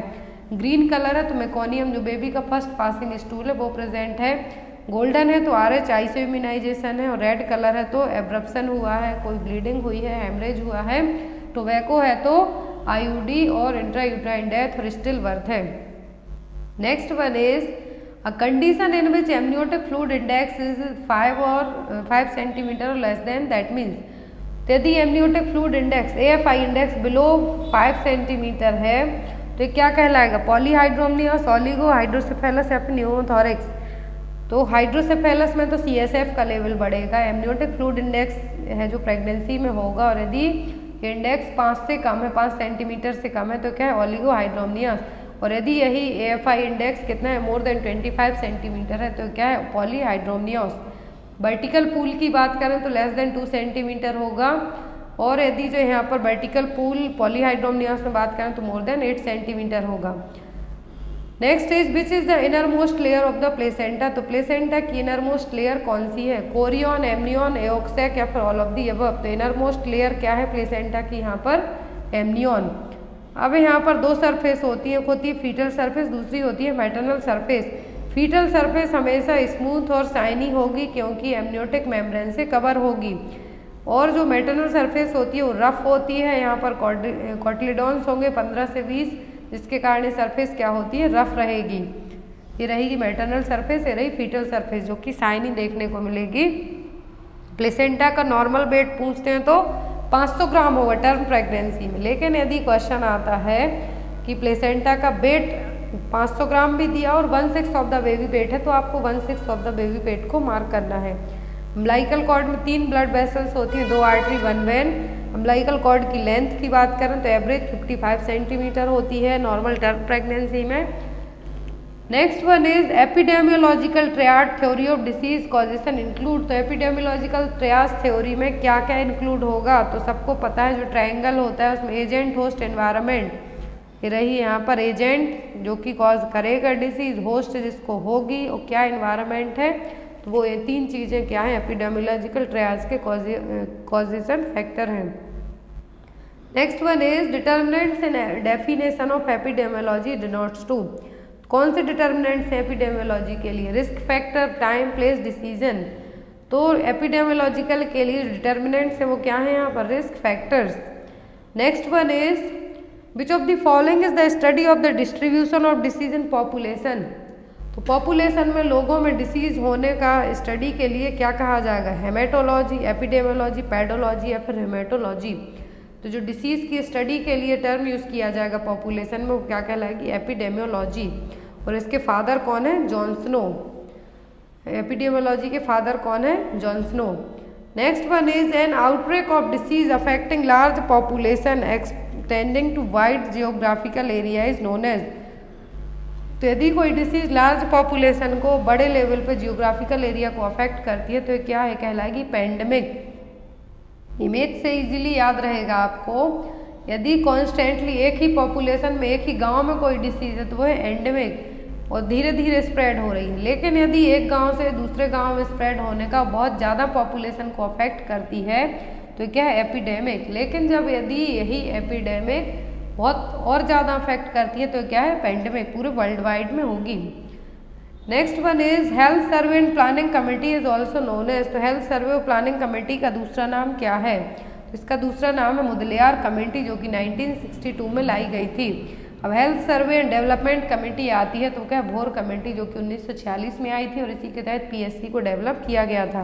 ग्रीन कलर है तो मेकोनियम, जो बेबी का फर्स्ट पासिंग स्टूल है वो प्रेजेंट है। गोल्डन है तो RH आइसो इम्यूनाइजेशन है, और रेड कलर है तो एब्रप्शन हुआ है, कोई ब्लीडिंग हुई है, हेमरेज हुआ है। टोबैको है तो IUD और इंट्रायूट्राइन डेथ और स्टिल बर्थ है। Next one is a condition in which amniotic fluid index is 5 centimetre और लेस देन, दैट मीन्स यदि amniotic fluid index AFI index below 5 centimetre है तो क्या कहलाएगा, पॉलीहाइड्रोमनियस, ओलिगो हाइड्रोसेफेलस या फिर न्यूमोथोरिक्स। तो हाइड्रोसेफेलस में तो CSF का लेवल बढ़ेगा। एमनियोटिक फ्लूइड इंडेक्स है जो प्रेगनेंसी में होगा, और यदि इंडेक्स 5 से कम है, 5 सेंटीमीटर से कम है तो क्या है, ओलिगो हाइड्रोमनियस। और यदि यही AFI इंडेक्स कितना है, मोर देन 25 सेंटीमीटर है तो क्या है, पॉलीहाइड्रोमनियस। वर्टिकल पूल की बात करें तो लेस देन 2 सेंटीमीटर होगा, और यदि जो यहाँ पर वर्टिकल पूल पॉलीहाइड्रोमनियस में बात करें तो मोर देन 8 सेंटीमीटर होगा। Next is which is the inner most layer of the placenta, तो प्लेसेंटा की इनर मोस्ट लेयर कौन सी है, कोरियन, एमनियन, एओक्सैक या फिर ऑल ऑफ दी अबव। तो इनर मोस्ट लेयर क्या है प्लेसेंटा की, यहाँ पर एमनियन। अब यहाँ पर दो सरफेस होती है, एक होती है फीटल सरफेस, दूसरी होती है मैटरनल सरफेस। फीटल सरफेस हमेशा स्मूथ और शाइनी होगी क्योंकि एमनियोटिक मेम्ब्रेन से कवर होगी, और जो मैटरनल सरफेस होती है वो रफ होती है। यहाँ पर कॉटिलिडॉन्स होंगे 15 से 20, जिसके कारण ये सरफेस क्या होती है, रफ रहेगी। ये रहेगी मैटरनल सरफेस, ये रही फीटल सरफेस जो कि शाइनी देखने को मिलेगी। प्लेसेंटा का नॉर्मल वेट पूछते हैं तो 500 ग्राम होगा टर्म प्रेगनेंसी में, लेकिन यदि क्वेश्चन आता है कि प्लेसेंटा का वेट 500 ग्राम भी दिया और 1/6 ऑफ द बेबी वेट है तो आपको 1/6 ऑफ द बेबी वेट को मार्क करना है। अम्बिलिकल कॉर्ड में 3 ब्लड वेसल्स होती हैं, 2 आर्टरी 1 वेन। अम्बिलिकल कॉर्ड की लेंथ की बात करें तो एवरेज 55 सेंटीमीटर होती है नॉर्मल टर्म प्रेगनेंसी में। Next one is epidemiological triad theory of disease causation include, तो एपिडेमियोलॉजिकल ट्रियाड थ्योरी में क्या क्या इंक्लूड होगा, तो सबको पता है जो ट्रायंगल होता है उसमें एजेंट, होस्ट, एनवायरनमेंट। ये रही यहाँ पर एजेंट जो कि कॉज करेगा डिसीज, होस्ट जिसको होगी, और क्या एनवायरनमेंट है, तो वो ये 3 चीज़ें क्या हैं एपिडेमियोलॉजिकल ट्रियाज के कॉजेशन फैक्टर हैं। Next one is determinants and definition of epidemiology denotes to, कौन से डिटर्मिनेंट्स हैं एपिडेमियोलॉजी के लिए, risk factor, time, place, decision. तो एपिडेमियोलॉजिकल के लिए डिटर्मिनेंट्स हैं वो क्या है यहाँ पर, risk factors. Next one is which of the following is the study of the distribution of disease in population, तो पॉपुलेशन में लोगों में डिसीज होने का स्टडी के लिए क्या कहा जाएगा, हेमेटोलॉजी, एपिडेमियोलॉजी, पैडोलॉजी या फिर हेमेटोलॉजी। तो जो डिसीज की स्टडी के लिए टर्म यूज़ किया जाएगा पॉपुलेशन में वो क्या कहलाएगी, एपिडेमियोलॉजी। और इसके फादर कौन है, जॉन स्नो। एपिडेमियोलॉजी के फादर कौन है, John Snow. Next one is an outbreak of disease affecting large population extending to wide geographical area is known as, तो यदि कोई डिसीज लार्ज पॉपुलेशन को बड़े लेवल पे जियोग्राफिकल एरिया को अफेक्ट करती है तो ये क्या है, कहलाएगी पेंडेमिक। इमेज से इजीली याद रहेगा आपको, यदि कॉन्स्टेंटली एक ही पॉपुलेशन में एक ही गांव में कोई डिसीज है तो वो है एंडेमिक और धीरे धीरे स्प्रेड हो रही है। लेकिन यदि एक गांव से दूसरे गांव में स्प्रेड होने का बहुत ज़्यादा पॉपुलेशन को अफेक्ट करती है तो क्या है, एपिडेमिक। लेकिन जब यदि यही एपिडेमिक बहुत और ज़्यादा अफेक्ट करती है तो क्या है, पेंडेमिक, पूरे वर्ल्ड वाइड में होगी। Next one is health survey and planning committee is also known as, तो हेल्थ सर्वे और प्लानिंग कमेटी का दूसरा नाम क्या है, इसका दूसरा नाम है मुदलियार कमेटी, जो कि 1962 में लाई गई थी। अब health survey and development committee आती है तो क्या भोर कमेटी, जो कि 1946 में आई थी और इसी के तहत पीएससी को डेवलप किया गया था।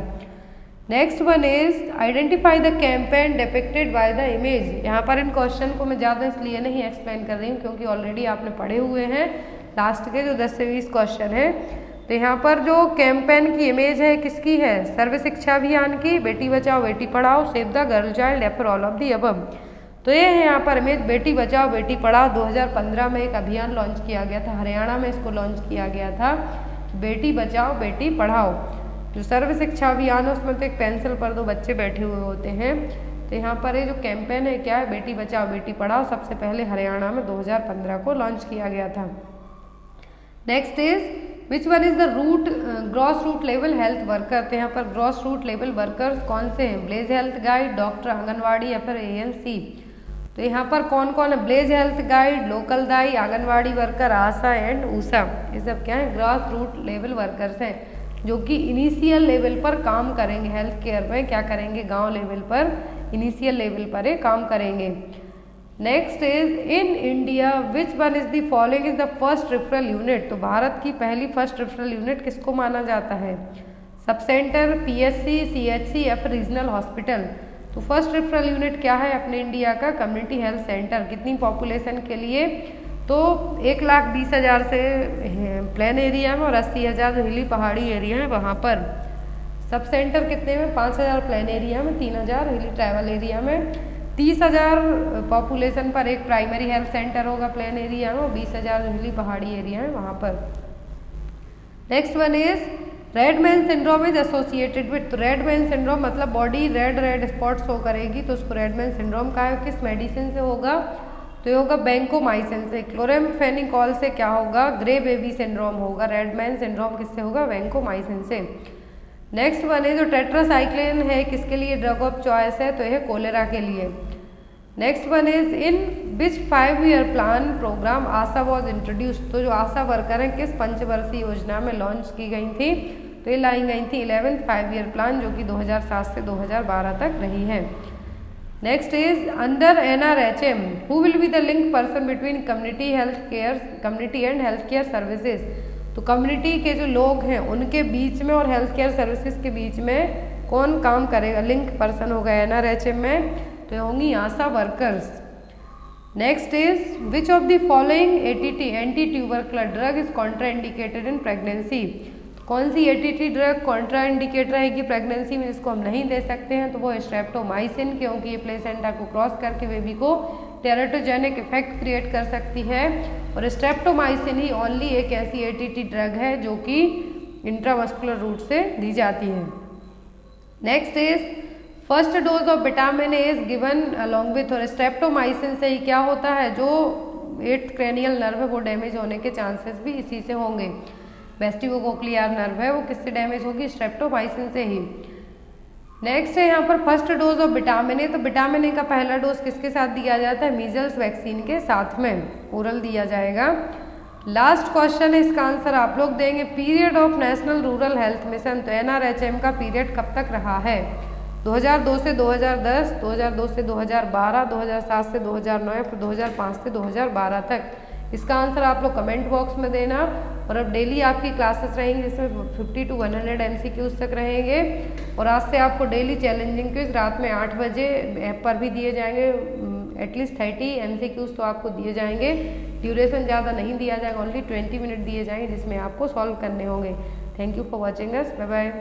Next one is identify the campaign depicted by the image. यहाँ पर इन क्वेश्चन को मैं ज़्यादा इसलिए नहीं एक्सप्लेन कर रही हूँ क्योंकि ऑलरेडी आपने पढ़े हुए हैं लास्ट के जो 10 से 20 क्वेश्चन है। तो यहाँ पर जो कैंपेन की इमेज है किसकी है, सर्व शिक्षा अभियान की, Beti Bachao Beti Padhao, save the girl child या फिर ऑल ऑफ दी अबव। तो ये है यहाँ पर इमेज बेटी बचाओ बेटी पढ़ाओ। 2015 में एक अभियान लॉन्च किया गया था, हरियाणा में इसको लॉन्च किया गया था, बेटी बचाओ बेटी पढ़ाओ। जो सर्व शिक्षा अभियान है उसमें तो एक पेंसिल पर 2 बच्चे बैठे हुए होते हैं। तो यहाँ पर ये जो कैंपेन है क्या है, बेटी बचाओ बेटी पढ़ाओ, सबसे पहले हरियाणा में 2015 को लॉन्च किया गया था। Next is which one is the grass root level health worker. तो यहाँ पर ग्रॉस रूट लेवल वर्कर्स कौन से हैं, village health guide, doctor, Anganwadi या फिर ALC। तो यहाँ पर कौन कौन है, ब्लेज हेल्थ गाइड, लोकल दाई, आंगनवाड़ी वर्कर, आशा एंड ऊषा। ये सब क्या है, ग्रॉस रूट लेवल वर्कर्स हैं जो कि इनिशियल लेवल पर काम करेंगे हेल्थ केयर में, क्या करेंगे, गांव लेवल पर, इनिशियल लेवल पर ये काम करेंगे। Next is in India which one is the following is the first referral unit. तो भारत की पहली फर्स्ट रेफरल यूनिट किसको माना जाता है, सब सेंटर, PSC, CHC या फिर रीजनल हॉस्पिटल। तो फर्स्ट रेफरल यूनिट क्या है अपने इंडिया का, कम्युनिटी हेल्थ सेंटर। कितनी पॉपुलेशन के लिए, तो 1,20,000 से प्लेन एरिया में और 80,000 हिली पहाड़ी एरिया है वहाँ पर। सब सेंटर कितने में, 5,000 प्लेन एरिया में, 3,000 हिली ट्राइबल एरिया में। 30,000 पॉपुलेशन पर एक प्राइमरी हेल्थ सेंटर होगा प्लेन एरिया में और 20,000 हिली पहाड़ी एरिया है वहाँ पर। Next one is red man syndrome is associated with. तो रेड मैन सिंड्रोम मतलब बॉडी रेड स्पॉट शो करेगी तो उसको रेड मैन सिंड्रोम का है। किस मेडिसिन से होगा, तो ये होगा वैंकोमाइसिन से। क्लोरामफेनिकोल से क्या होगा, ग्रे बेबी सिंड्रोम होगा। रेड मैन सिंड्रोम किससे होगा, वैंकोमाइसिन से। नेक्स्ट वन है जो टेट्रासाइक्लिन है किसके लिए ड्रग ऑफ चॉइस है, तो यह कोलेरा के लिए। Next one is in which 5-year plan programme Asha was introduced. तो जो आशा वर्कर हैं किस पंचवर्षीय योजना में लॉन्च की गई थी, तो ये लाई गई थी 11th 5-year प्लान जो कि 2007 से 2012 तक रही है। Next is under NRHM who will be the link person between community and health care services. तो कम्युनिटी के जो लोग हैं उनके बीच में और हेल्थ केयर सर्विसेज के बीच में कौन काम करेगा, लिंक पर्सन होगा NRHM में, तो ये होंगी ASHA workers. Next is which of the following ATT anti tubercular drug is contraindicated in pregnancy. कौन सी ATT ड्रग कॉन्ट्रा इंडिकेट रहेगी प्रेगनेंसी में, जिसको हम नहीं दे सकते हैं, तो वो है स्ट्रेप्टोमाइसिन, क्योंकि ये प्लेसेंटा को क्रॉस करके बेबी को टेराटोजेनिक इफेक्ट क्रिएट कर सकती है। और स्ट्रेप्टोमाइसिन ही ओनली एक ऐसी ATT ड्रग है जो कि इंट्रामस्कुलर रूट से दी जाती है। Next is first dose of vitamin A is given along with. और स्ट्रेप्टोमाइसिन से ही क्या होता है, जो 8th क्रेनियल नर्व है वो डैमेज होने के चांसेस भी इसी से होंगे। वेस्टिबुलोकोक्लियर नर्व है वो किससे डैमेज होगी, स्ट्रेप्टोमाइसिन से ही। नेक्स्ट है यहाँ पर first dose of vitamin A. तो विटामिन ए का पहला डोज किसके साथ दिया जाता है, मीजल्स वैक्सीन के साथ में ओरल दिया जाएगा। लास्ट क्वेश्चन है, इसका आंसर आप लोग देंगे। Period of national rural health mission. तो NRHM का पीरियड कब तक रहा है, 2002 से 2010, 2002 से 2012, 2007 से 2009 या फिर 2005 से 2012 तक। इसका आंसर आप लोग कमेंट बॉक्स में देना। और अब डेली आपकी क्लासेस रहेंगी जिसमें 50 to 100 MCQs तक रहेंगे। और आज से आपको डेली चैलेंजिंग क्विज रात में 8 बजे ऐप पर भी दिए जाएंगे। एटलीस्ट 30 MCQs तो आपको दिए जाएंगे। ड्यूरेशन ज़्यादा नहीं दिया जाएगा, ओनली 20 मिनट दिए जाएंगे जिसमें आपको सॉल्व करने होंगे। Thank you for watching us, bye bye.